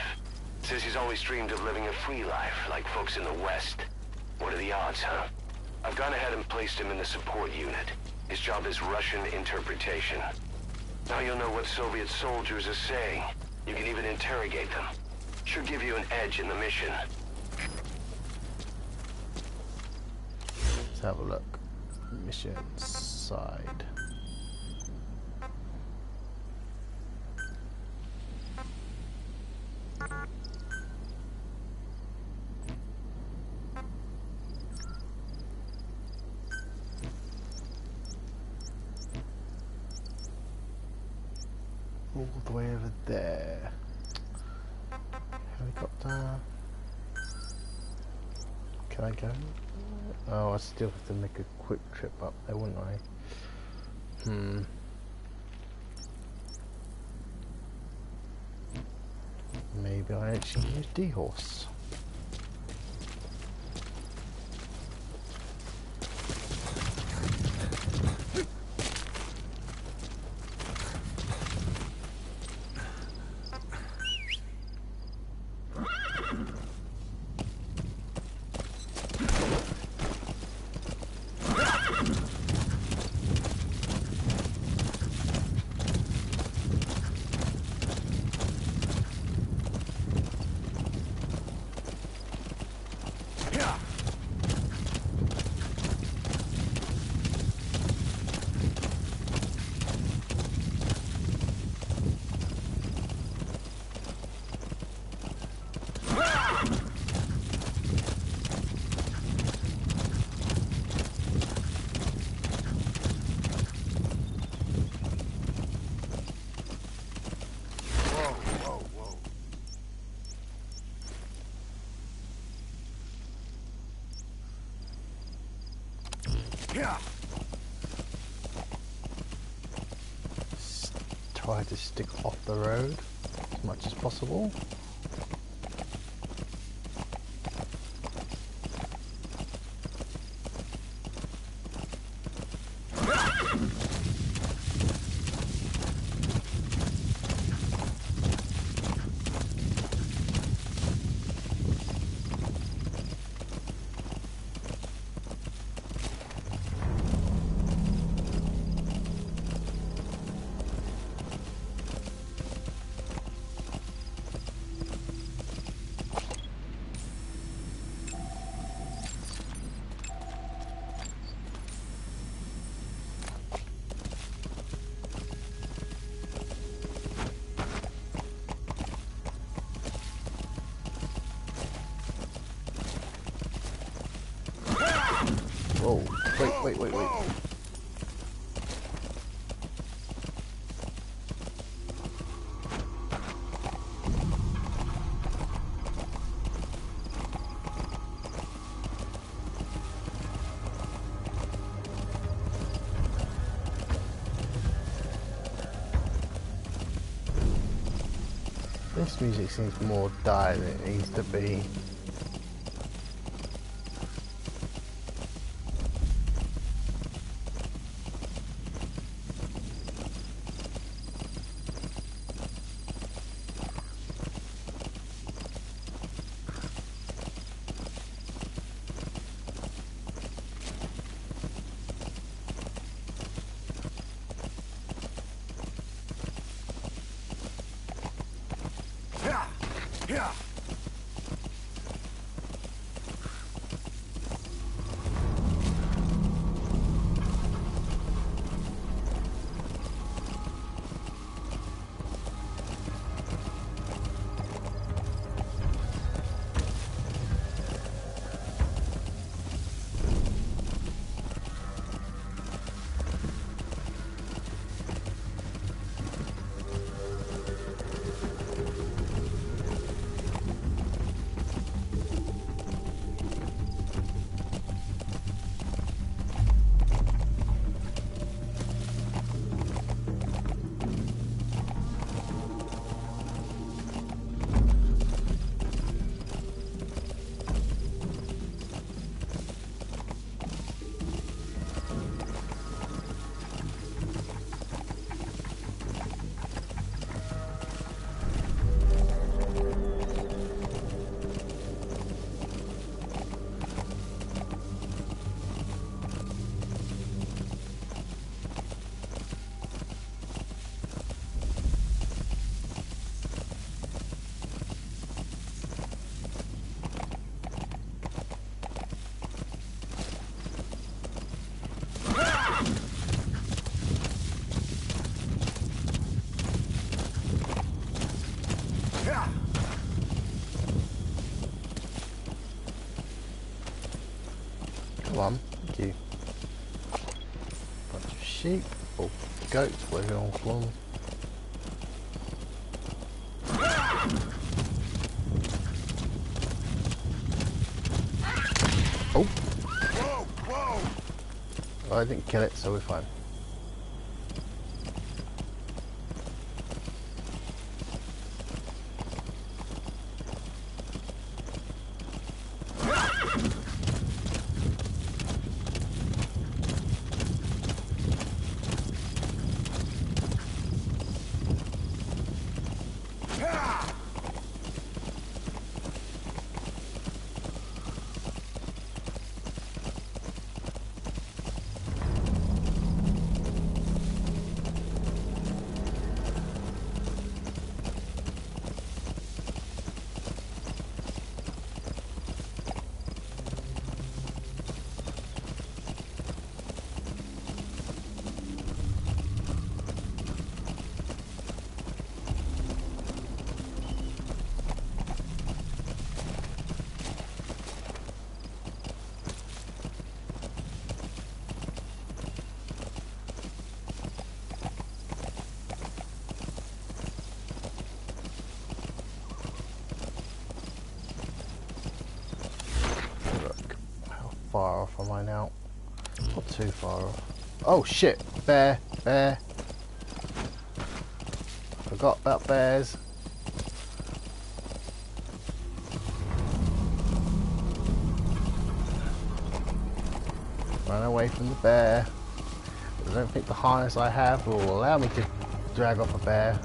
Says he's always dreamed of living a free life, like folks in the West. What are the odds, huh? I've gone ahead and placed him in the support unit. His job is Russian interpretation. Now you'll know what Soviet soldiers are saying. You can even interrogate them. Should give you an edge in the mission. Let's have a look. Mission side. All the way over there. Helicopter. Can I go? Oh, I still have to make a quick trip up there, wouldn't I? Maybe I actually use D-Horse. Try to stick off the road as much as possible. Whoa, wait. This music seems more dire than it needs to be. one. Thank you. Bunch of sheep or goats, whatever you want to call them. Oh! Oh, I didn't kill it, so we're fine. Far off am I now? Not too far off. Oh shit! Bear! Bear! Forgot about bears. Run away from the bear. I don't think the harness I have will allow me to drag off a bear.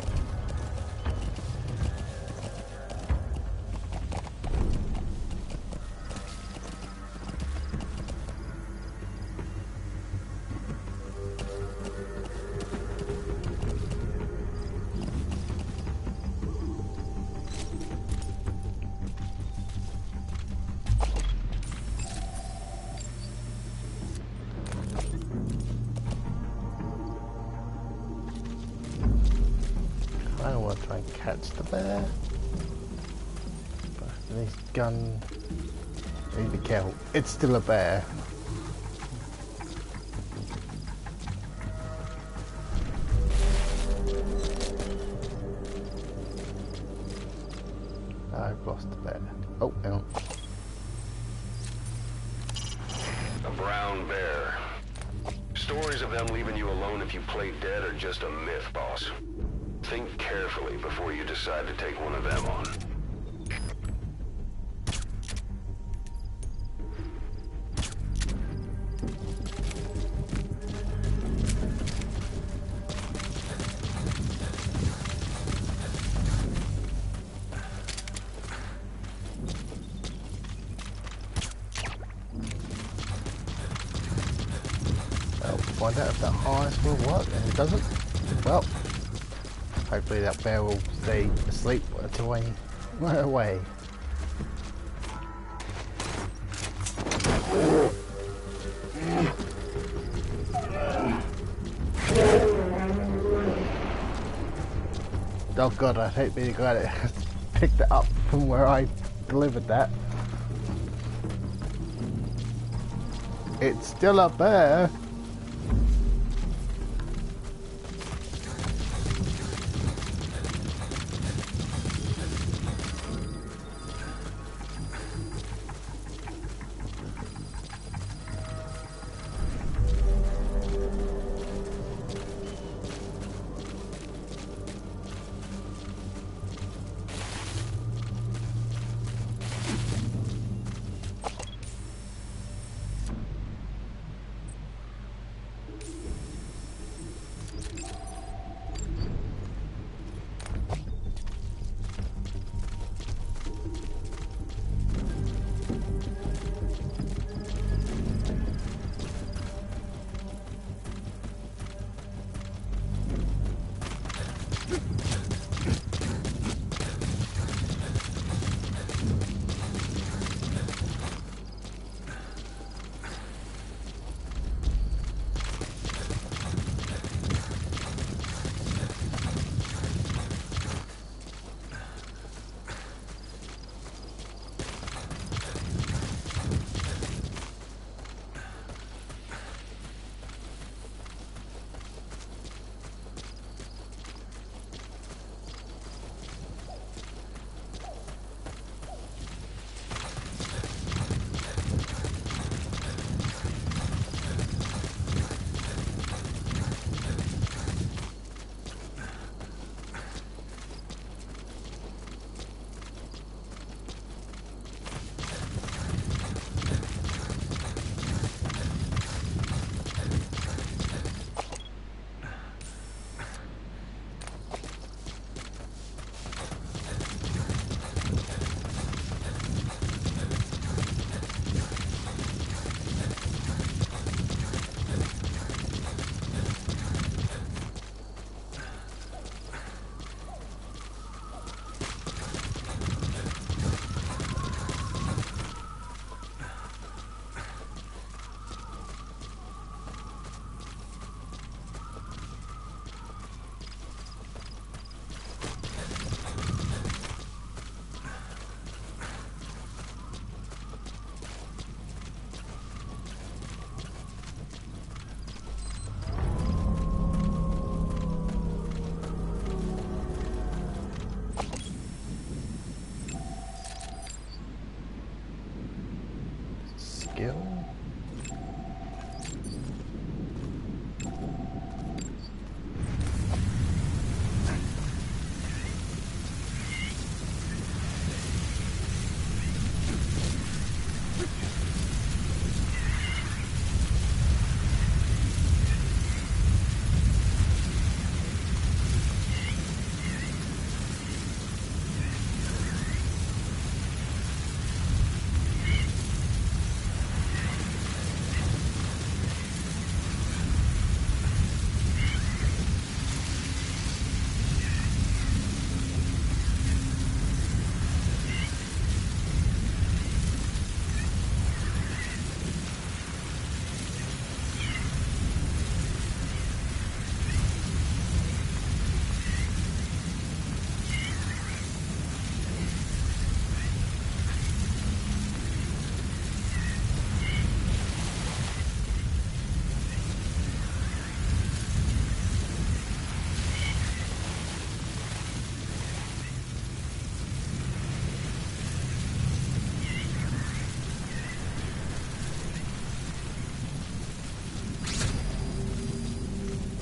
I don't want to try and catch the bear. But this gun, I need to be careful. It's still a bear. I've lost the bear. Oh, hang on. A brown bear. Stories of them leaving you alone if you play dead are just a myth, boss. Think carefully before you decide to take one of them on. Well, find out if that harness will work, and it doesn't. Well, hopefully that bear will stay asleep until I run away. Oh god, I hate being glad it picked it up from where I delivered that. It's still a bear.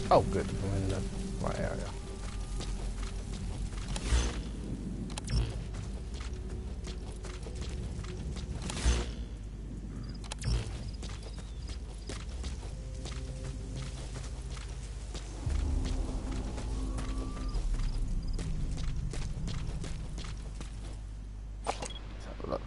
Oh, good. I'm in the right area. Let's have a look.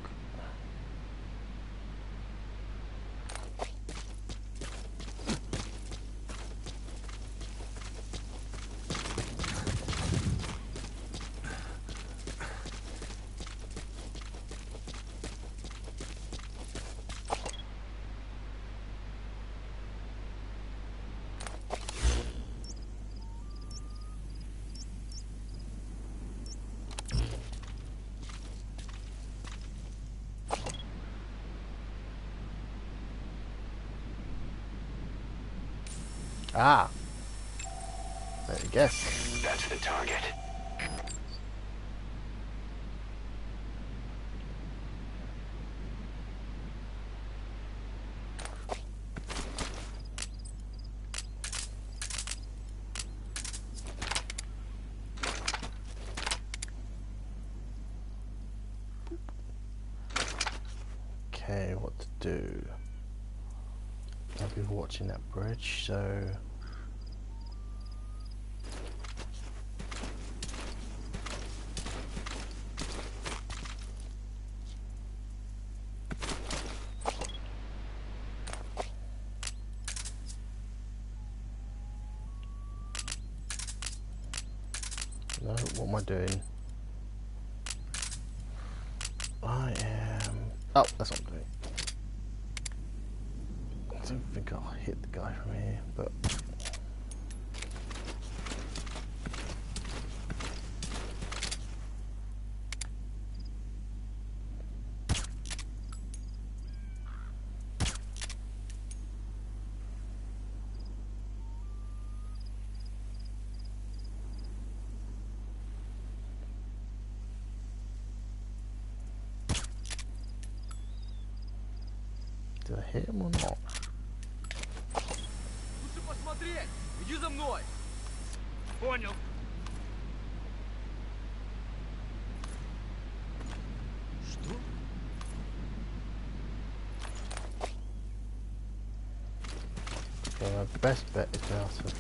Ah, let me guess. That's the target. Okay, what to do? I'll be watching that bridge, so no, what am I doing? I am... Oh, that's not doing. I don't think I'll hit the guy from here, but... Did I hit him or not? Лучше посмотреть! Иди за мной! Понял. Что? Okay, my best bet is now to...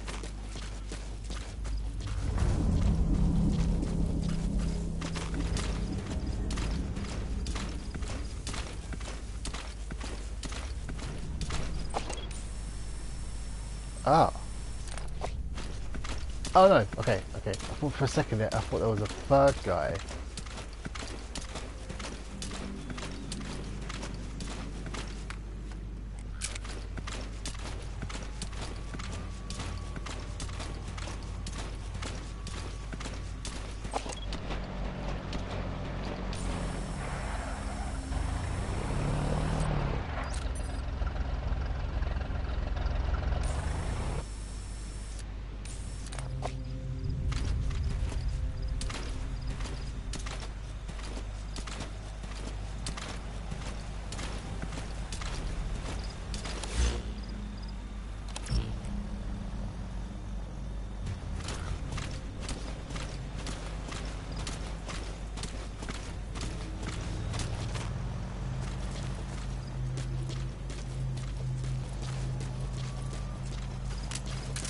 Ah. Oh no, okay. I thought for a second there, I thought there was a third guy.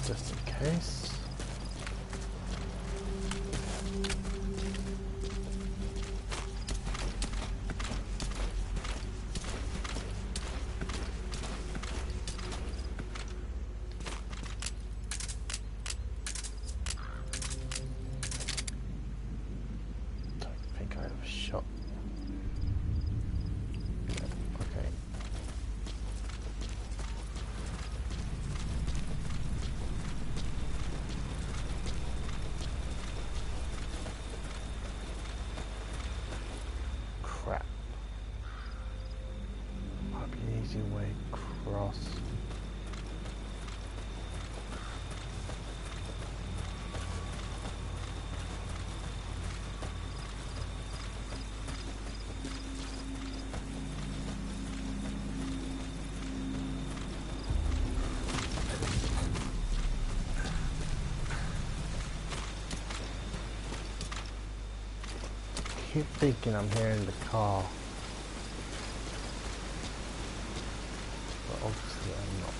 Just in case. Don't think I have a shot. Okay. keep thinking I'm hearing the car. But obviously I'm not.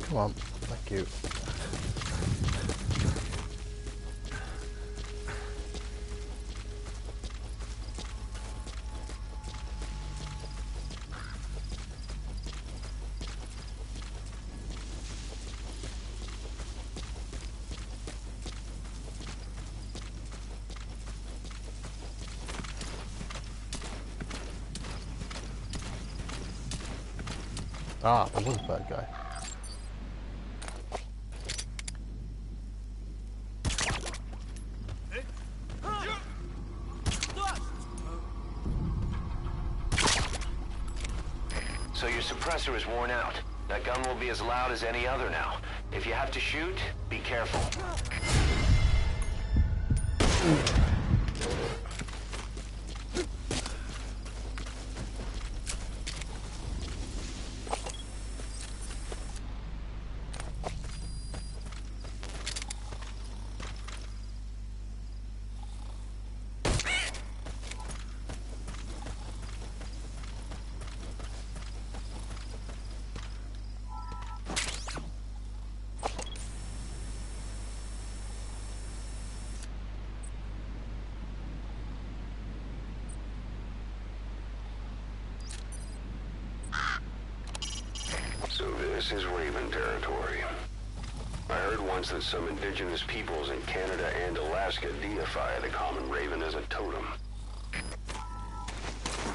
Come on, thank you. Ah, there was a bad guy. So your suppressor is worn out. That gun will be as loud as any other now. If you have to shoot, be careful. So this is Raven territory. I heard once that some indigenous peoples in Canada and Alaska deify the common raven as a totem.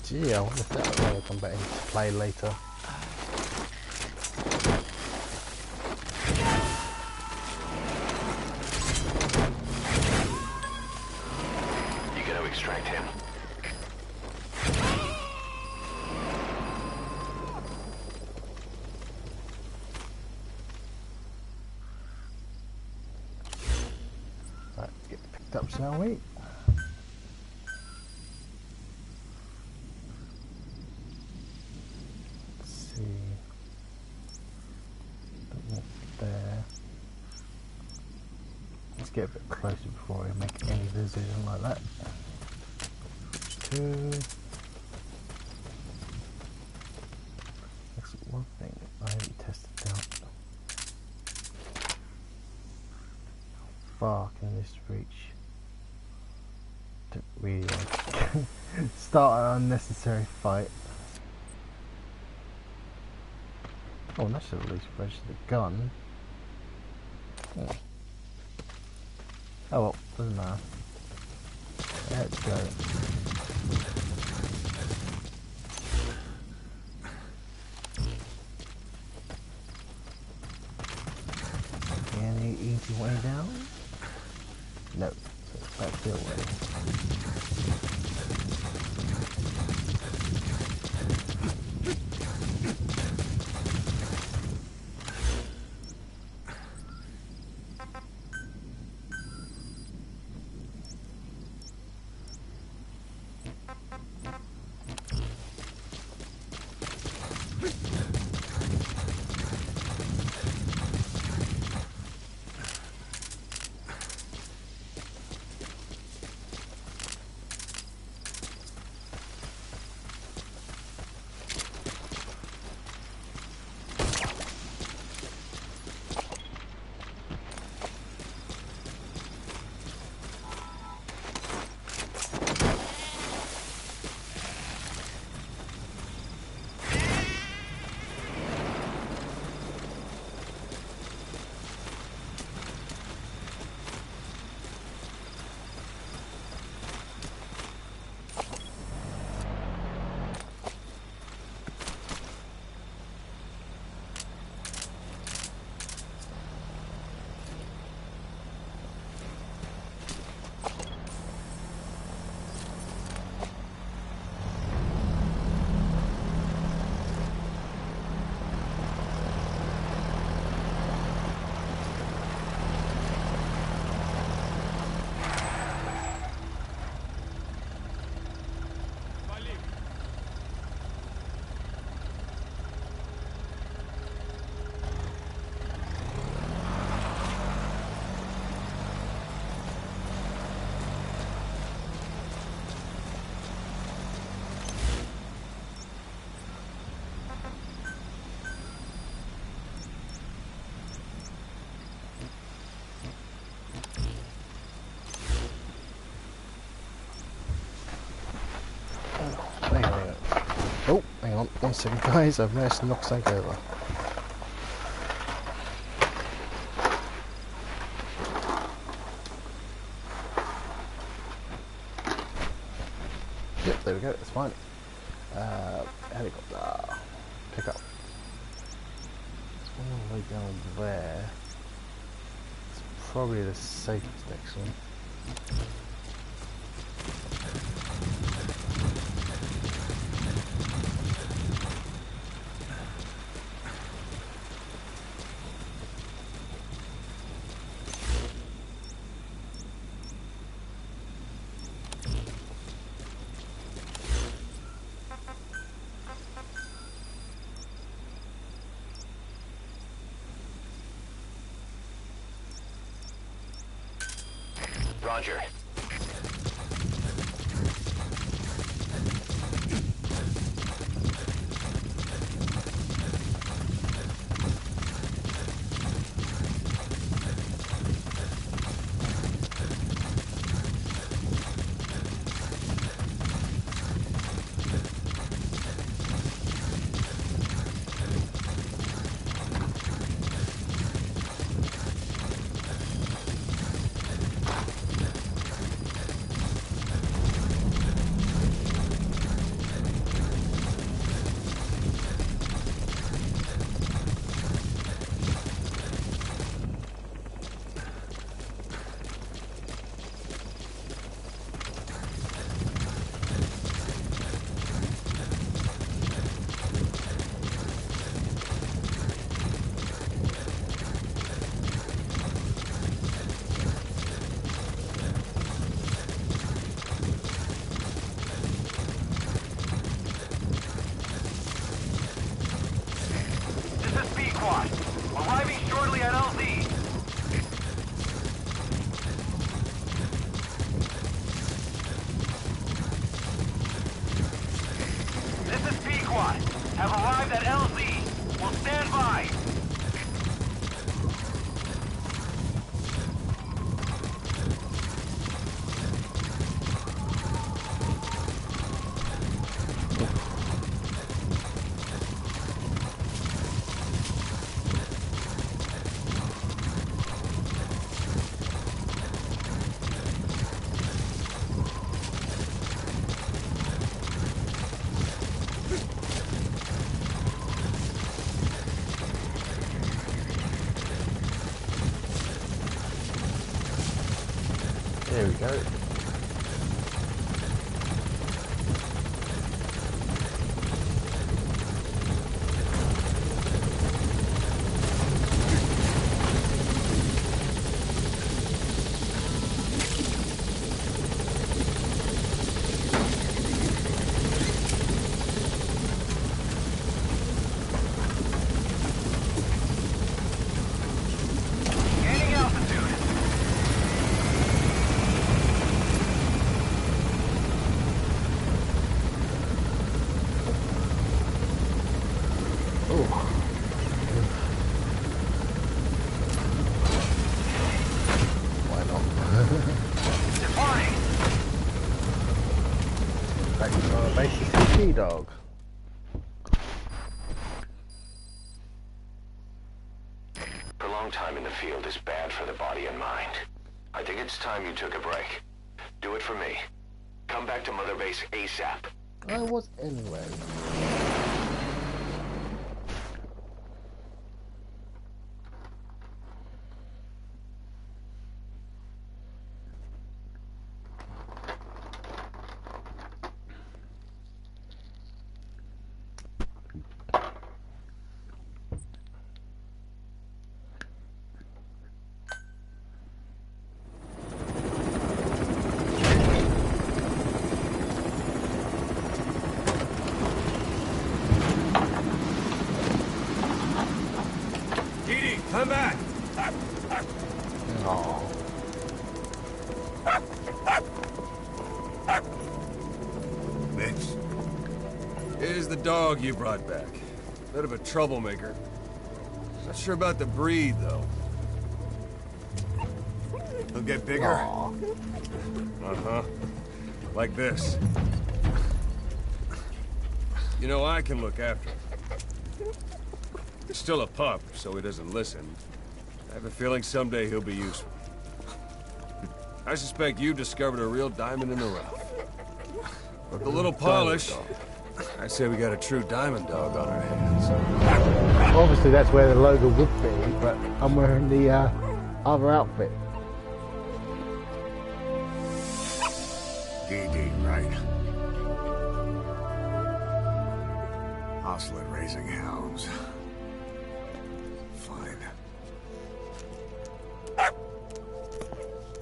Gee, I wonder if that will come back into play later. You gotta extract him. Right, get picked up, shall we? Let's see. Don't walk there. Let's get a bit closer before I make any decision like that. Two. That's one thing I haven't tested out. Far can this reach? Don't really like to start an unnecessary fight. Oh, that should at least register the gun. Oh, oh well, doesn't matter. Let's go. Any easy way down? No, so it's back the way. on, 1 second guys, I've managed to knock something over. Yep, there we go, that's fine. Helicopter. Pick up. It's one all the way down there. It's probably the safest actually. Roger. Arriving shortly at LZ. This is Pequod. Have arrived at LZ. Will stand by. There we go. Gaining altitude. Why not? Departing. Back to our base is Dog. Prolonged time in the field is bad for the body and mind. I think it's time you took a break. Do it for me. Come back to Mother Base ASAP. I was anyway. Edie, come back! Oh. Mix. Here's the dog you brought back. Bit of a troublemaker. Not sure about the breed, though. He'll get bigger. Aw. Uh-huh. Like this. You know, I can look after him. He's still a pup, so he doesn't listen. I have a feeling someday he'll be useful. I suspect you discovered a real diamond in the rough. With a little polish, I'd say we got a true diamond dog on our hands. Obviously that's where the logo would be, but I'm wearing the other outfit. DD, right? Hostler raising hounds. Fine.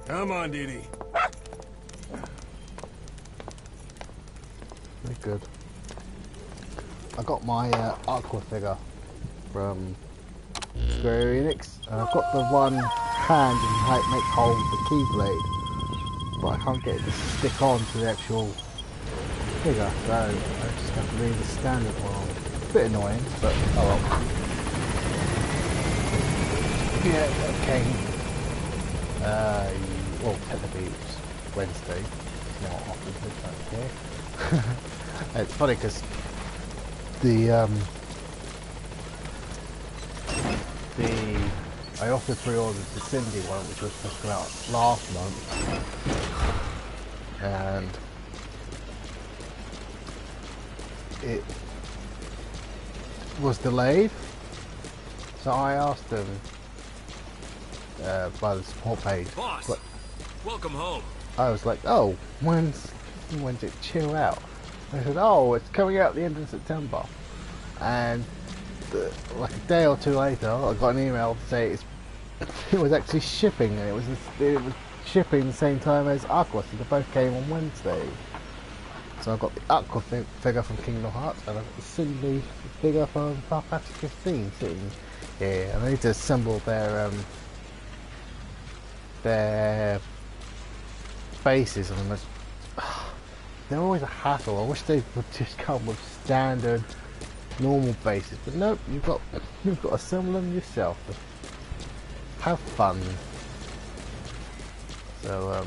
Come on, Dee Dee. Very good. I got my Aqua figure from Square Enix, and I've got the one hand and how it makes hold the keyblade, but I can't get it to stick on to the actual figure, so I just have to leave the standard one. It's a bit annoying, but oh well. Yeah, that came. Well, technically it was Wednesday. It's not often midnight here. It's funny because I also pre-ordered the Cindy one, which was supposed to come out last month, and it was delayed. So I asked them by the support page. Boss, welcome home. I was like, oh, when's it chill out? They said, oh, it's coming out at the end of September. And like a day or two later, I got an email to say it was actually shipping, and it was shipping the same time as Aqua, so they both came on Wednesday. So I've got the Aqua figure from Kingdom Hearts, and I've got the Cindy figure from Final Fantasy 15 sitting here. And I need to assemble their faces, and they're always a hassle. I wish they would just come with standard, normal bases, but nope, you've got to assemble them yourself. Have fun. So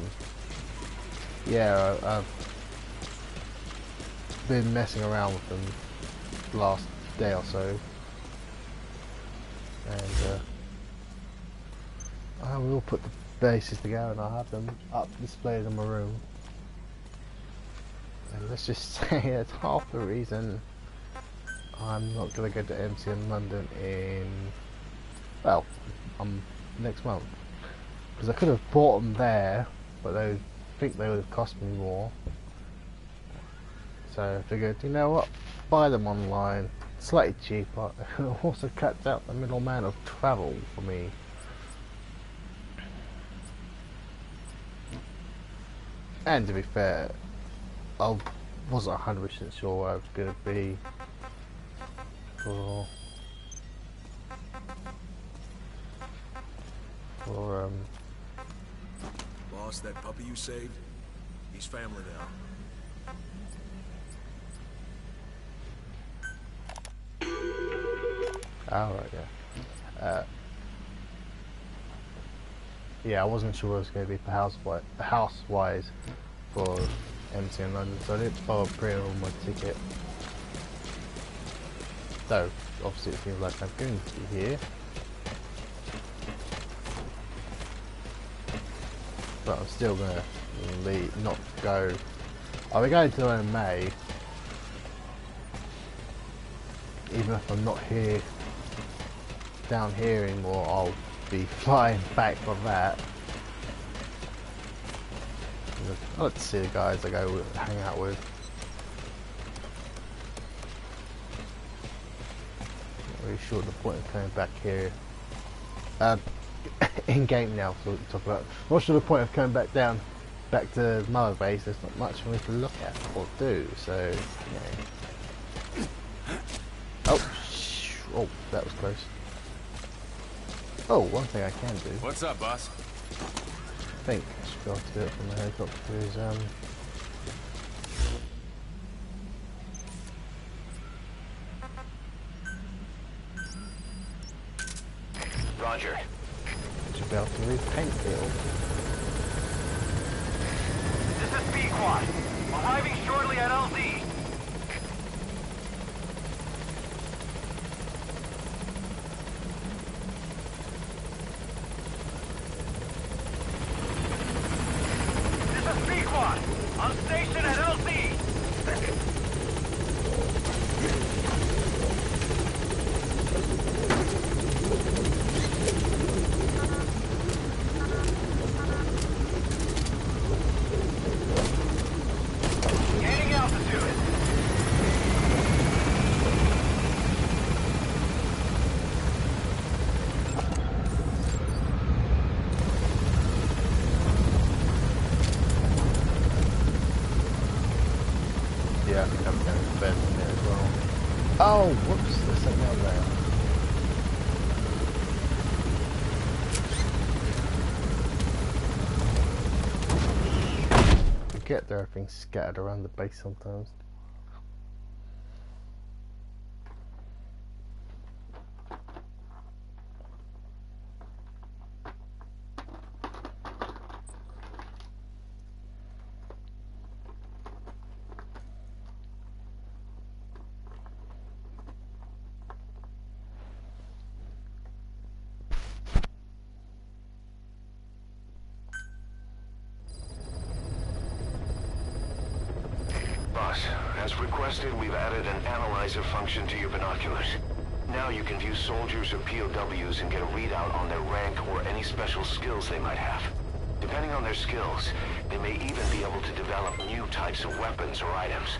yeah, I've been messing around with them the last day or so, and I will put the bases together and I'll have them up displayed in my room. And let's just say that's half the reason I'm not going to go to MCM London in, well, next month. Because I could have bought them there, but I think they would have cost me more. So I figured, you know what, buy them online, slightly cheaper, and it also cuts out the middleman of travel for me. And to be fair, I wasn't 100% sure where I was going to be for Boss, that puppy you saved, he's family now. Alright, yeah. Yeah, I wasn't sure it was going to be house-wise for MC in London, so I didn't bother pre-order my ticket. Though, obviously it seems like I'm going to be here. But I'm still going to not go. I'll be going to in May. Even if I'm not here, down here anymore, I'll be flying back for that. I like to see the guys I go hang out with. Not really sure the point of coming back here. In game now, so we can talk about. Not sure the point of coming back to Mother Base. There's not much for me to look at or do. So, yeah. Oh, that was close. Oh, one thing I can do. What's up, boss? I think I should be able to do it from the helicopter is Roger. I should be able to repaint it. This is Pequod. Arriving shortly at LZ. yeah, I think I'm going to bed in there as well. Oh, whoops, there's something down there. Forget there are things scattered around the base sometimes. Boss, as requested, we've added an analyzer function to your binoculars. Now you can view soldiers or POWs and get a readout on their rank or any special skills they might have. Depending on their skills, they may even be able to develop new types of weapons or items.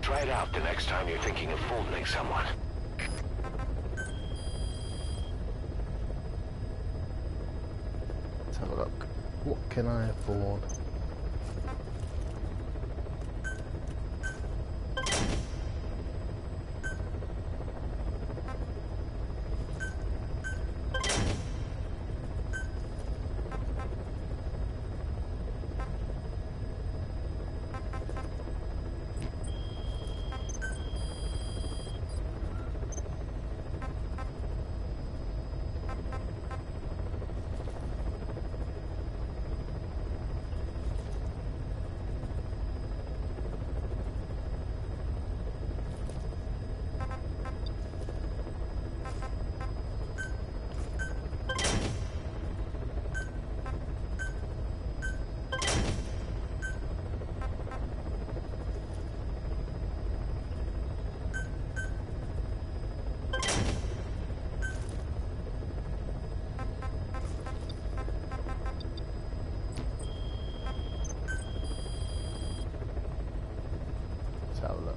Try it out the next time you're thinking of folding someone. Let's have a look. What can I afford? Let's have a look.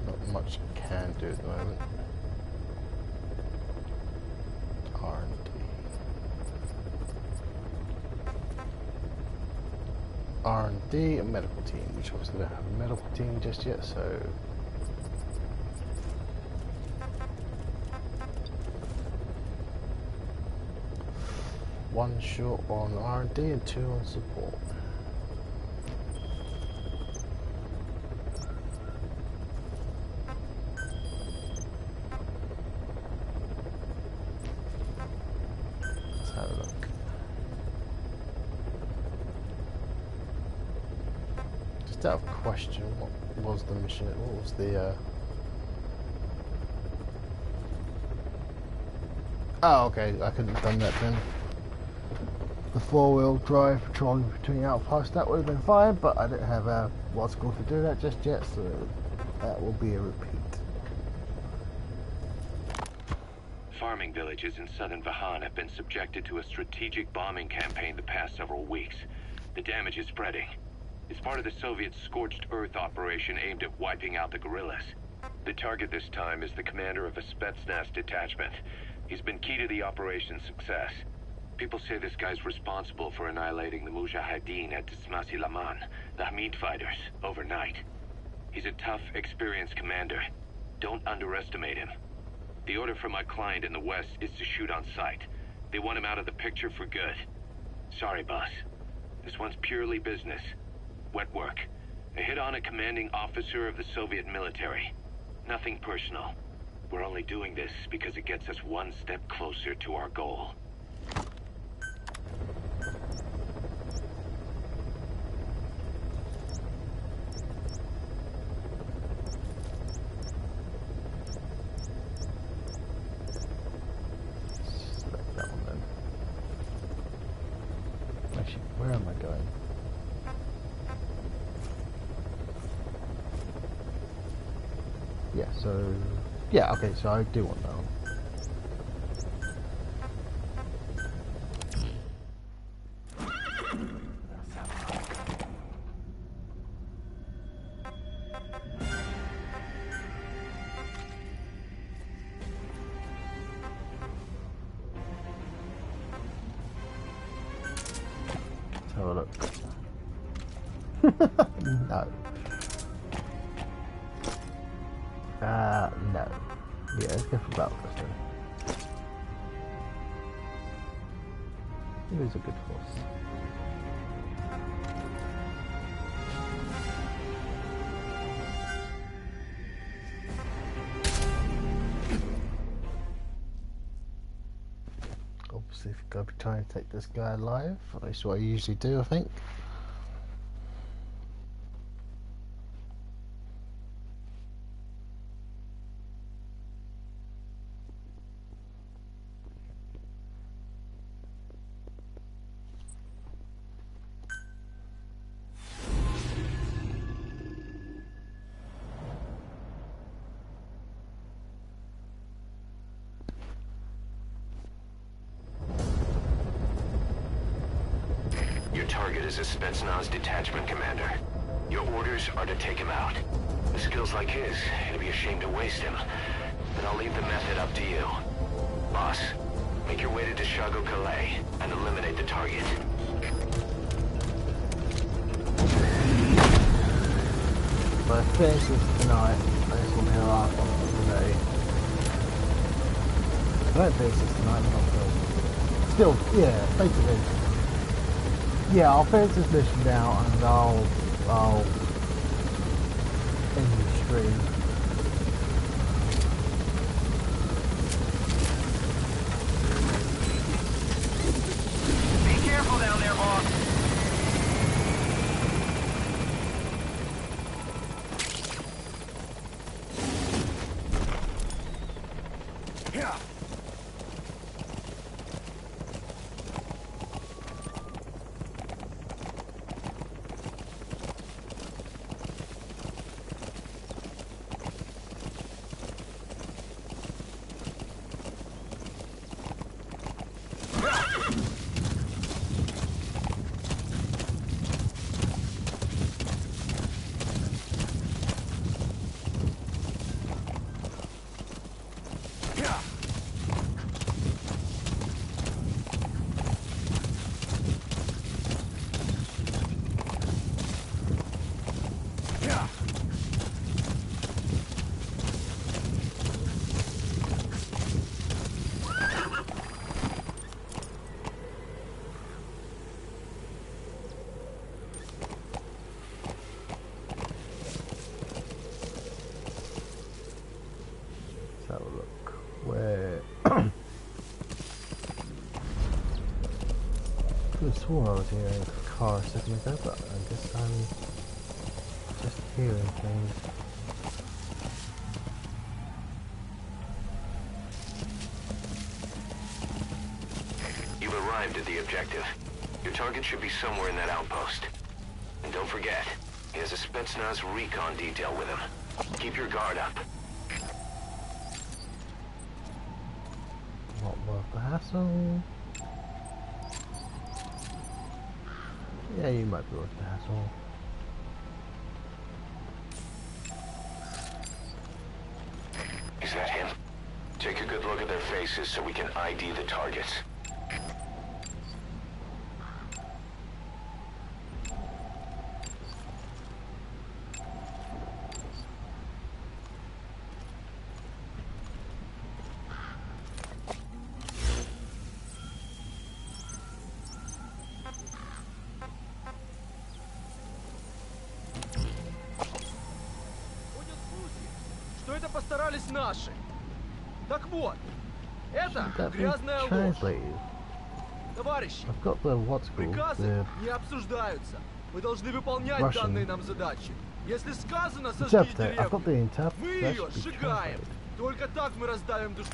Not much can do at the moment. R&D. R&D and medical team, which obviously don't have a medical team just yet, so one short on R&D and 2 on support. Let's have a look. Just out of question, what was the mission? What was the Oh, okay, I couldn't have done that then. The 4-wheel drive patrolling between outposts, that would have been fine, but I didn't have what's called to do that just yet, so that will be a repeat. Farming villages in southern Vahan have been subjected to a strategic bombing campaign the past several weeks. The damage is spreading. It's part of the Soviet Scorched Earth operation aimed at wiping out the guerrillas. The target this time is the commander of a Spetsnaz detachment. He's been key to the operation's success. People say this guy's responsible for annihilating the Mujahideen at Tismasi Laman, the Hamid fighters, overnight. He's a tough, experienced commander. Don't underestimate him. The order from my client in the west is to shoot on sight. They want him out of the picture for good. Sorry, boss. This one's purely business. Wet work. A hit on a commanding officer of the Soviet military. Nothing personal. We're only doing this because it gets us one step closer to our goal. Select that one then. Actually, where am I going? Yeah, so... yeah, okay, so I do want that one. have a look. No. No. Yeah, let's go for battle first then. He was a good horse. Obviously, if I'll be trying to take this guy alive, that's what I usually do, I think. Your target is a Spetsnaz detachment commander. Your orders are to take him out. With skills like his, it'd be a shame to waste him. But I'll leave the method up to you. Boss, make your way to Deshago Calais and eliminate the target. But if this is tonight, this will be the last one for today. I don't think this is tonight, I'm not sure. Still, yeah, basically. Yeah, I'll finish this mission now and I'll end the stream. Be careful down there, boss. Yeah. Let's have a look. Where? I could have sworn I was hearing a car a second ago, but I guess I'm just hearing things. You've arrived at the objective. Your target should be somewhere in that outpost. And don't forget, he has a Spetsnaz recon detail with him. Keep your guard up. Not worth the hassle. Yeah, you might be worth the hassle. Is that him? Take a good look at their faces so we can ID the targets. Что это постарались наши. Так вот, это That грязная will ложь. translate you. Товарищи, I've got the what's called приказы the не обсуждаются. Мы должны выполнять Russian. данные нам задачи. Если сказано сожгить interpreter. I've got the деревню, interpreter. мы That ее should be сжигаем. translated. Только так мы раздавим душу.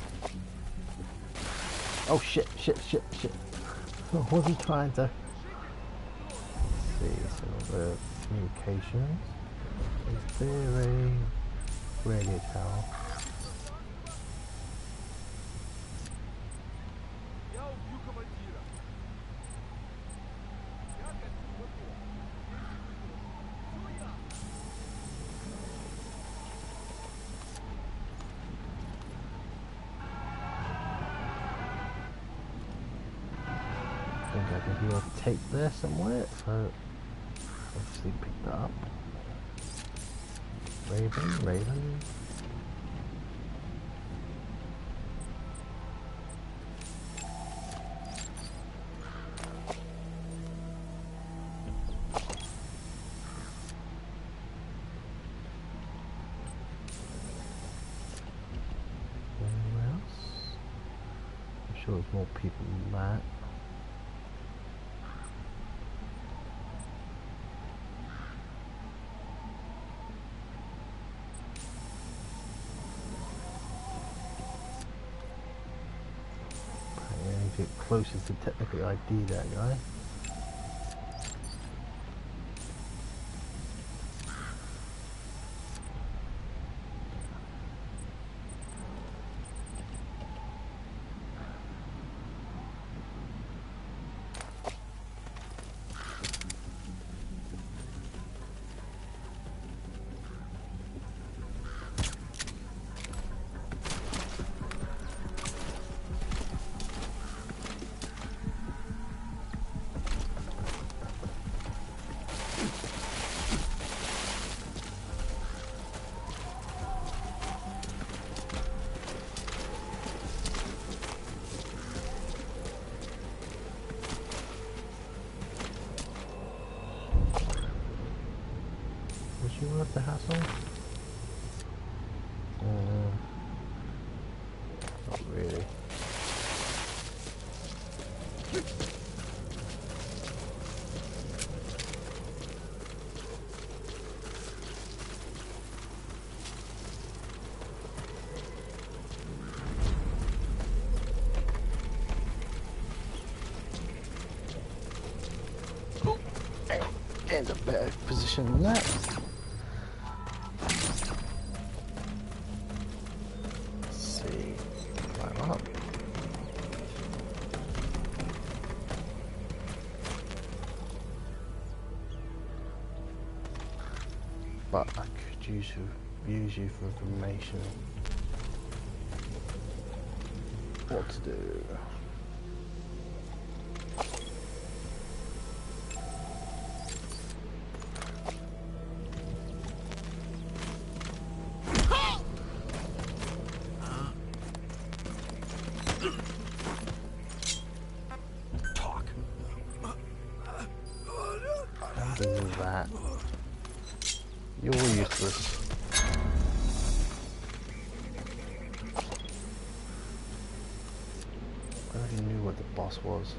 Oh shit! Was he trying to? Let's see some of the communications. Is there a radio tower? Я убью командира. Я костюм готов. Всё ясно. think I can hear a tape there somewhere, so obviously pick that up. Raven, Raven. Anywhere else? I'm sure there's more people than that. Get closest to technically ID that guy. Was you worth the hassle? Not really. Oh, hang on. In a better position than that. But I could use you for information. What to do? Talk. Do that. You're useless. I already knew what the boss was.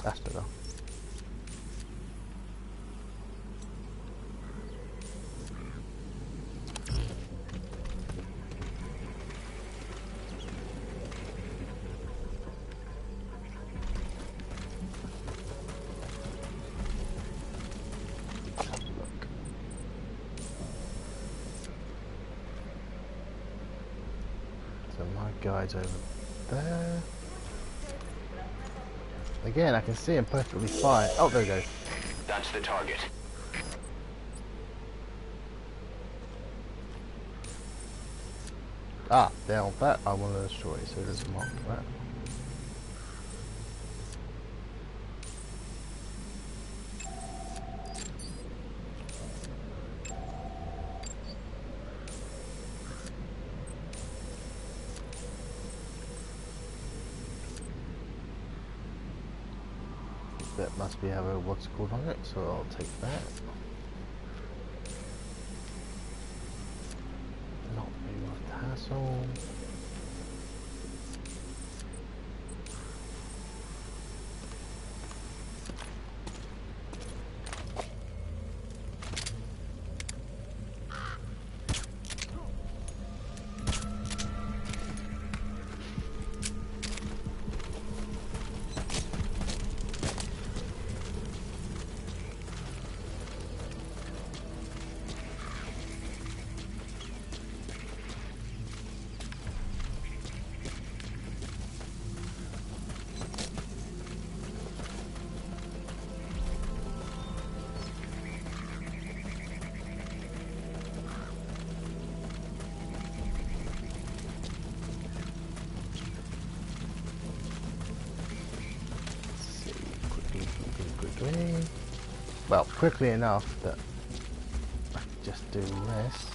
That's better. So my guy's over there. Again, I can see him perfectly fine. Oh, there he goes. That's the target. Ah, now that I want to destroy, so there's a mark for that. That must be have a what's called on it, so I'll take that. Not be worth the hassle. quickly. Well, quickly enough that I can just do this.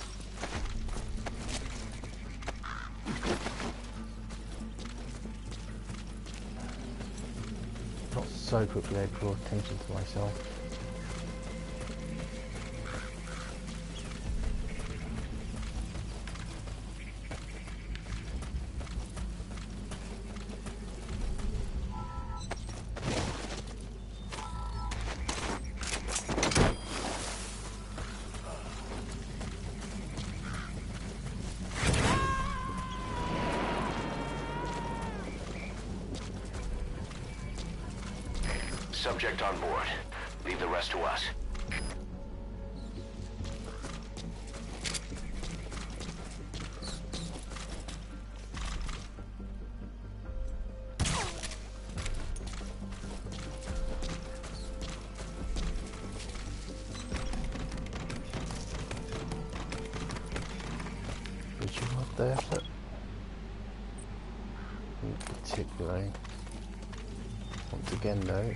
Not so quickly I draw attention to myself. Subject on board. Leave the rest to us. Would you want the effort? Particularly. Once again though,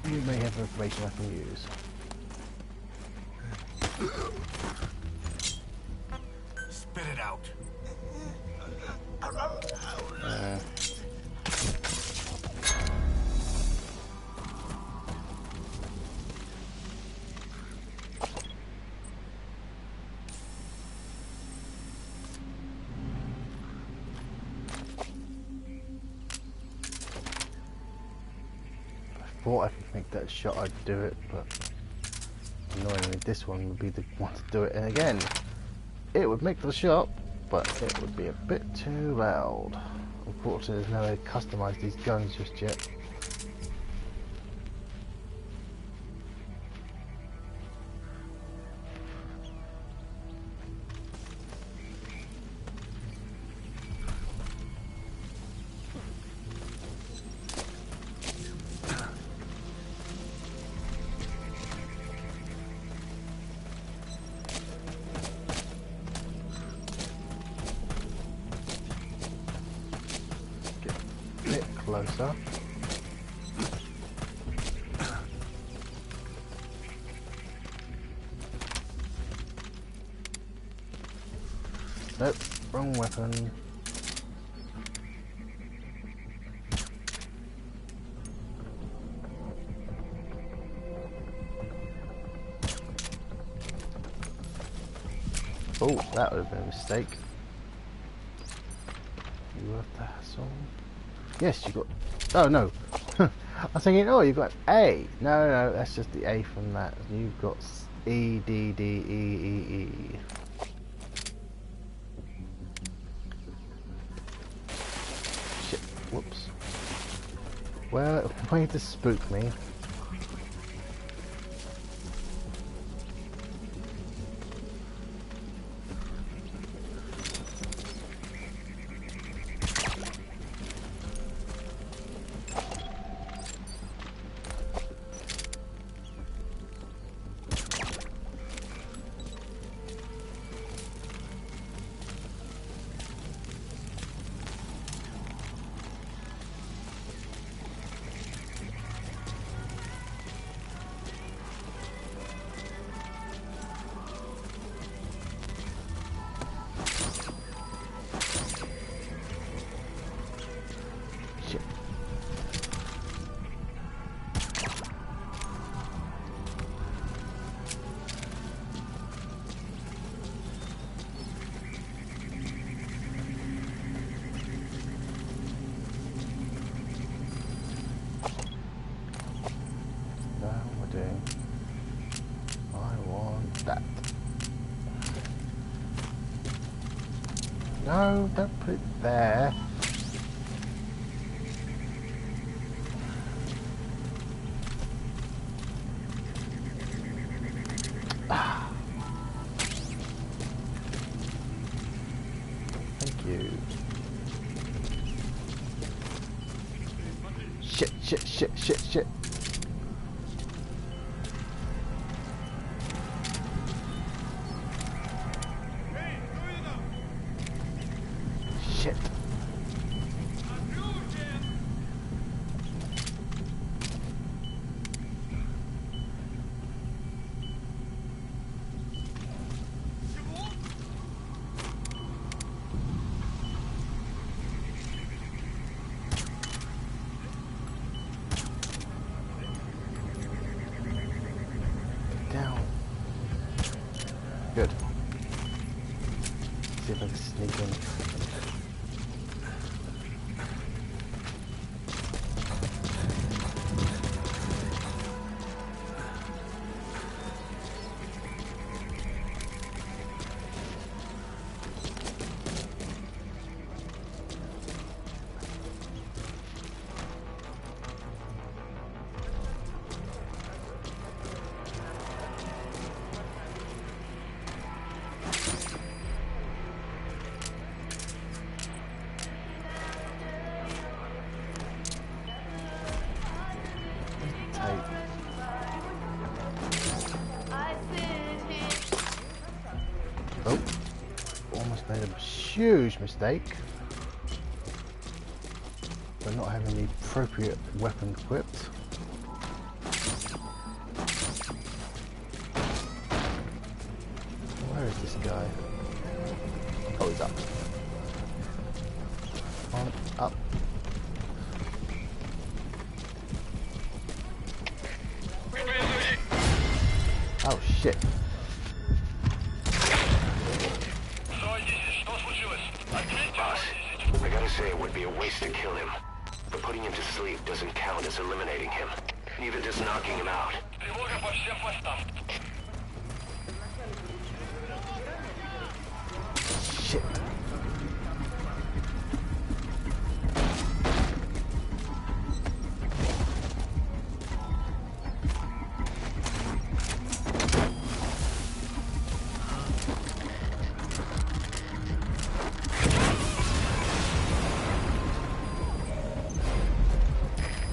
you may have information I can use. Spit it out. I thought I could make that shot, I'd do it, but annoyingly this one would be the one to do it, and again, it would make the shot, but it would be a bit too loud. Unfortunately, there's no way to customize these guns just yet. Closer. Nope, wrong weapon. Oh, that would have been a mistake. You worth the hassle? Yes, you got. Oh no! I was thinking, oh, you've got A. No, no, that's just the A from that. You've got E, D, D, E, E, E. Shit! Whoops. Well, way to spook me. No, don't put it there. Ah. Thank you. Shit, shit, shit, shit, shit. Shit. made a huge mistake by not having the appropriate weapon equipped. Where is this guy? Oh, he's up. On, up. Oh shit. Boss, I gotta say it would be a waste to kill him. But putting him to sleep doesn't count as eliminating him. Neither does knocking him out. Тревога по всем постам. Shit.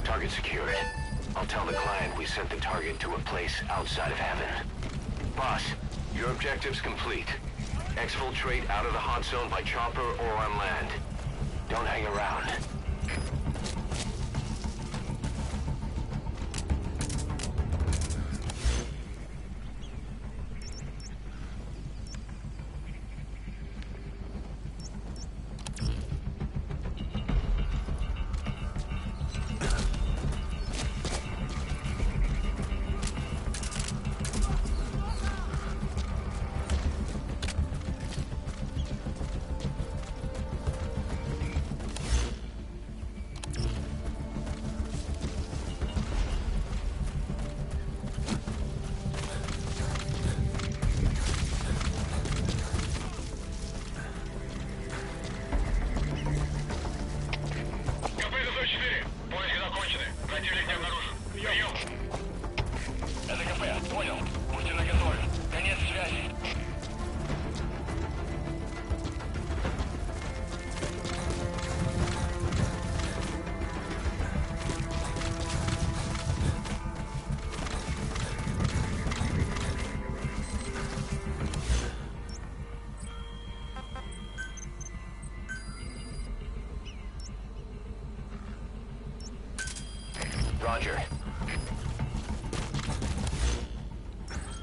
Target secured. I'll tell the client we sent the target to a place outside of heaven. Boss, your objective's complete. Exfiltrate out of the hot zone by chopper or on land. Don't hang around. КП-104. Поиски закончены. Противник не обнаружен. Прием. Это КП. Понял. Будьте наготове. Конец связи. Roger.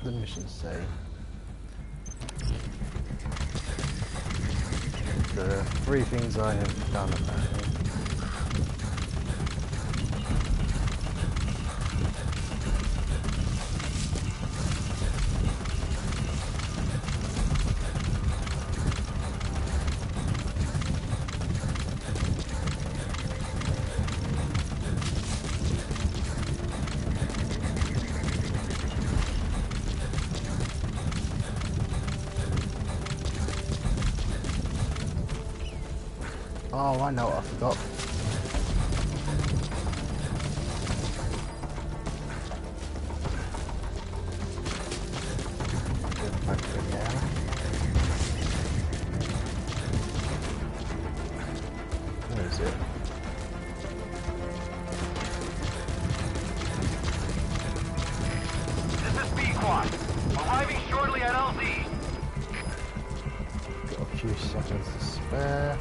The mission say. There are 3 things I have done apparently. Oh, I know what I forgot. Get back to it now. Where is it? This is B-Quad. Arriving shortly at LZ. Got a few seconds to spare.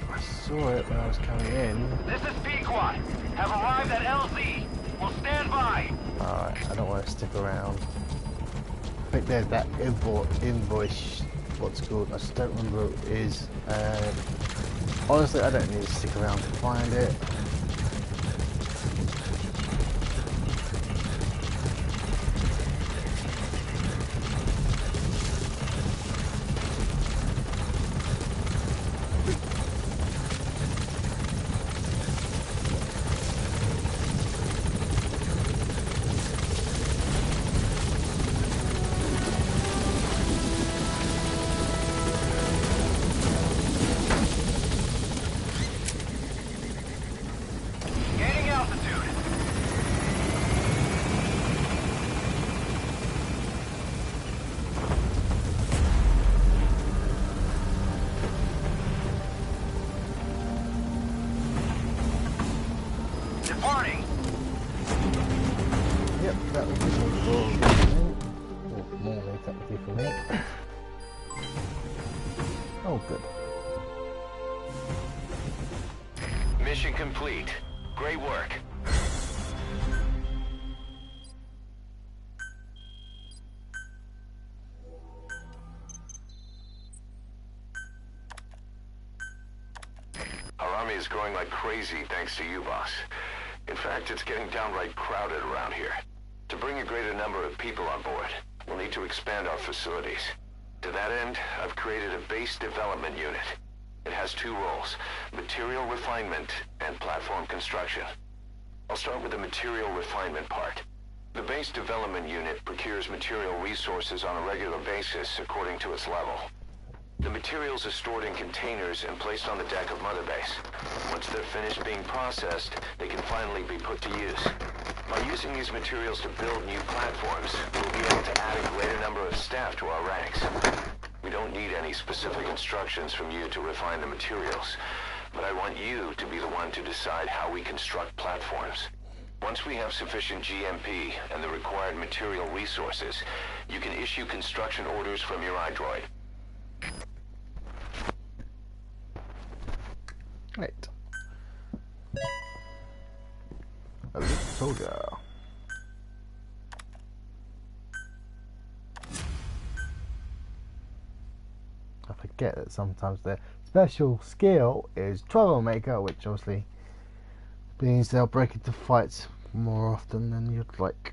I saw it when I was coming in. This is B-Quad. Have arrived at LZ. Will stand by. Alright, I don't want to stick around. I think there's that invoice, what's it called? I just don't remember what it is. Honestly, I don't need to stick around to find it. Gaining altitude. Departing. Yep, that was the one for me. Or more technically for me. Oh, good. Mission complete. Great work. Our army is growing like crazy thanks to you, boss. In fact, it's getting downright crowded around here. To bring a greater number of people on board, we'll need to expand our facilities. To that end, I've created a base development unit. It has two roles, material refinement and platform construction. I'll start with the material refinement part. The base development unit procures material resources on a regular basis according to its level. The materials are stored in containers and placed on the deck of Mother Base. Once they're finished being processed, they can finally be put to use. By using these materials to build new platforms, we'll be able to add a greater number of staff to our ranks. We don't need any specific instructions from you to refine the materials, but I want you to be the one to decide how we construct platforms. Once we have sufficient GMP and the required material resources, you can issue construction orders from your iDroid. Right. Elite soldier. I forget that sometimes the special skill is Troublemaker, which obviously means they'll break into fights more often than you'd like.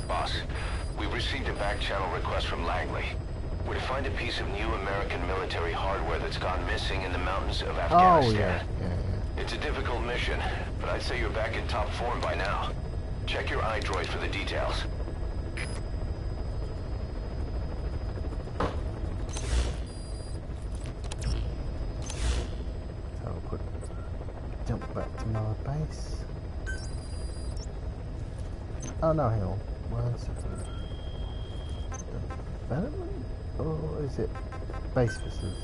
Boss, we've received a back-channel request from Langley. We're to find a piece of new American military hardware that's gone missing in the mountains of Afghanistan. Oh, yeah. It's a difficult mission, but I'd say you're back in top form by now. Check your iDroid for the details. So a quick jump back to my base. Oh no, hang on. 1 second. Development? Or is it base facility?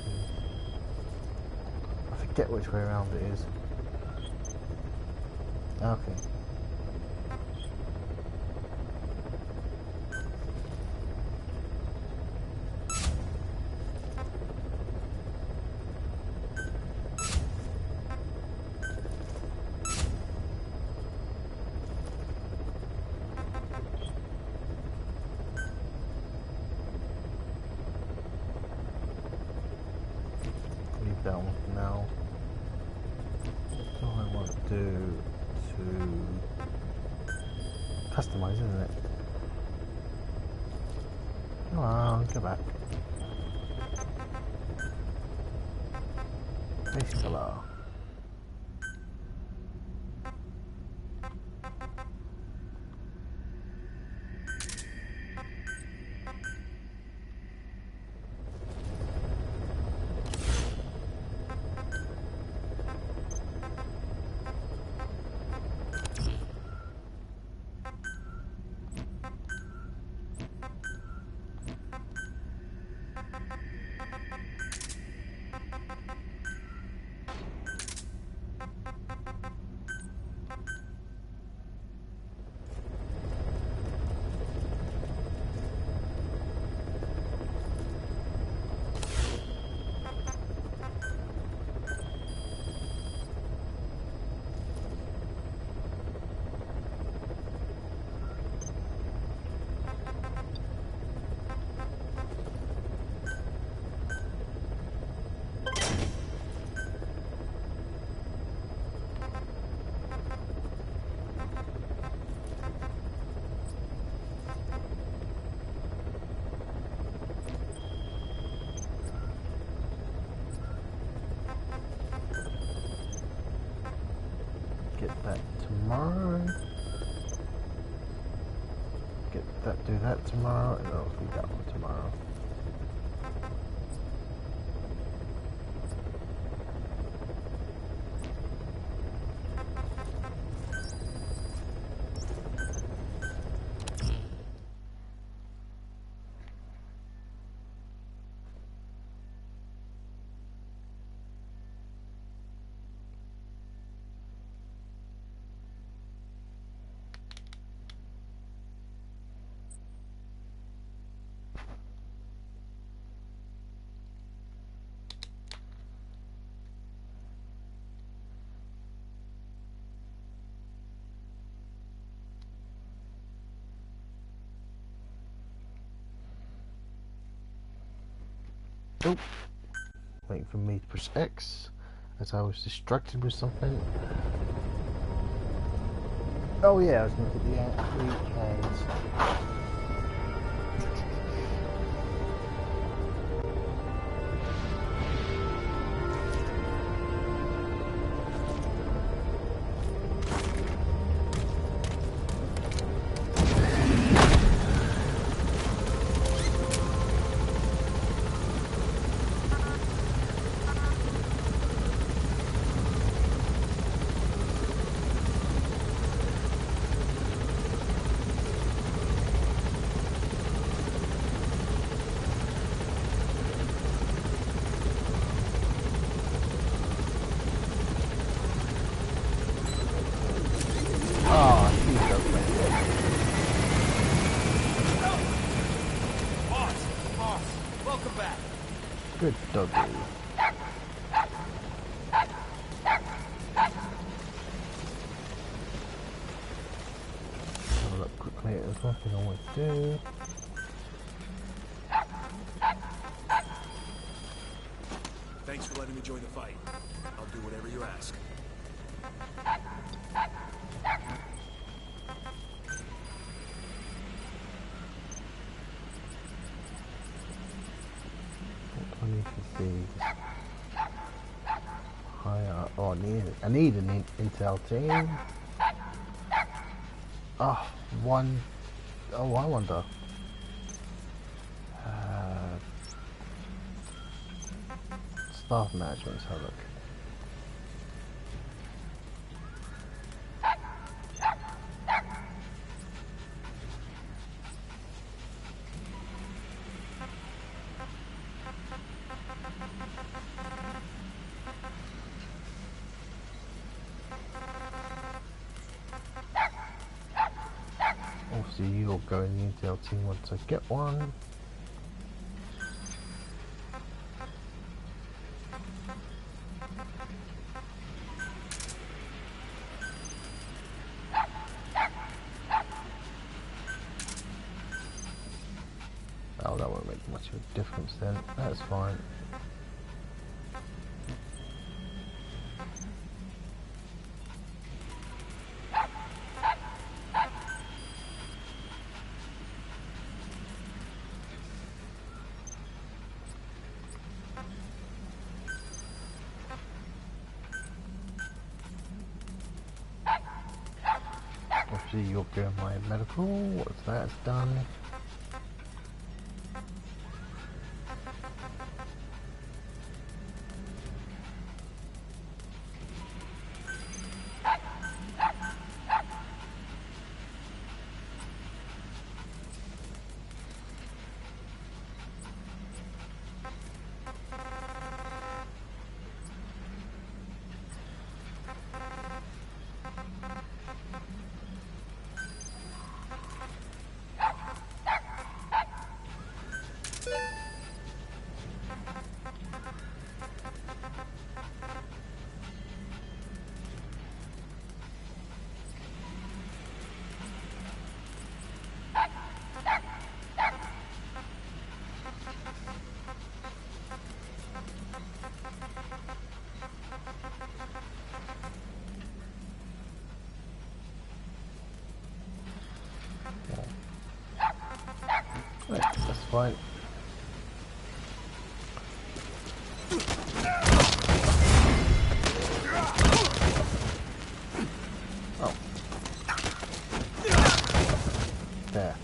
I forget which way around it is. Okay. Leave that one for now. What do I want to do to customize, isn't it? Come on, go back. Base color. Get that tomorrow. Do that tomorrow, and I'll do that one tomorrow. Oh, waiting for me to push X as I was distracted with something. Oh yeah, I was going to get the athlete hands. Good doggy. Have a look quickly. There's one thing I want to do. Thanks for letting me join the fight. I'll do whatever you ask. I need to see. Oh, I need an intel team. Oh, one. Oh, I wonder. Staff management. Let's have a look. Obviously, you'll go in the intel team once I get one. Oh, that won't make much of a difference then. That's fine. Obviously, you'll go my medical. What's that done? Right, that's fine. Oh. There.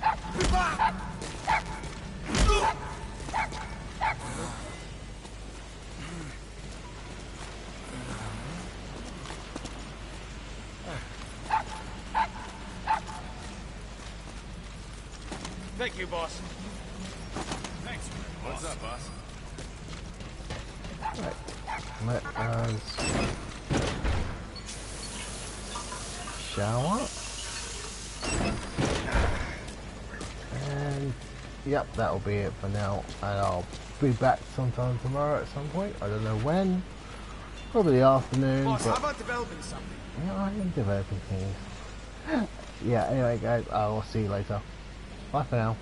Thank you, boss. Thanks. What's up, boss? Right. Let us shower. And yep, that'll be it for now. And I'll be back sometime tomorrow at some point. I don't know when. Probably afternoon. Boss, but how about developing something? yeah, I am developing things. Yeah, anyway guys, I will see you later. Bye for now.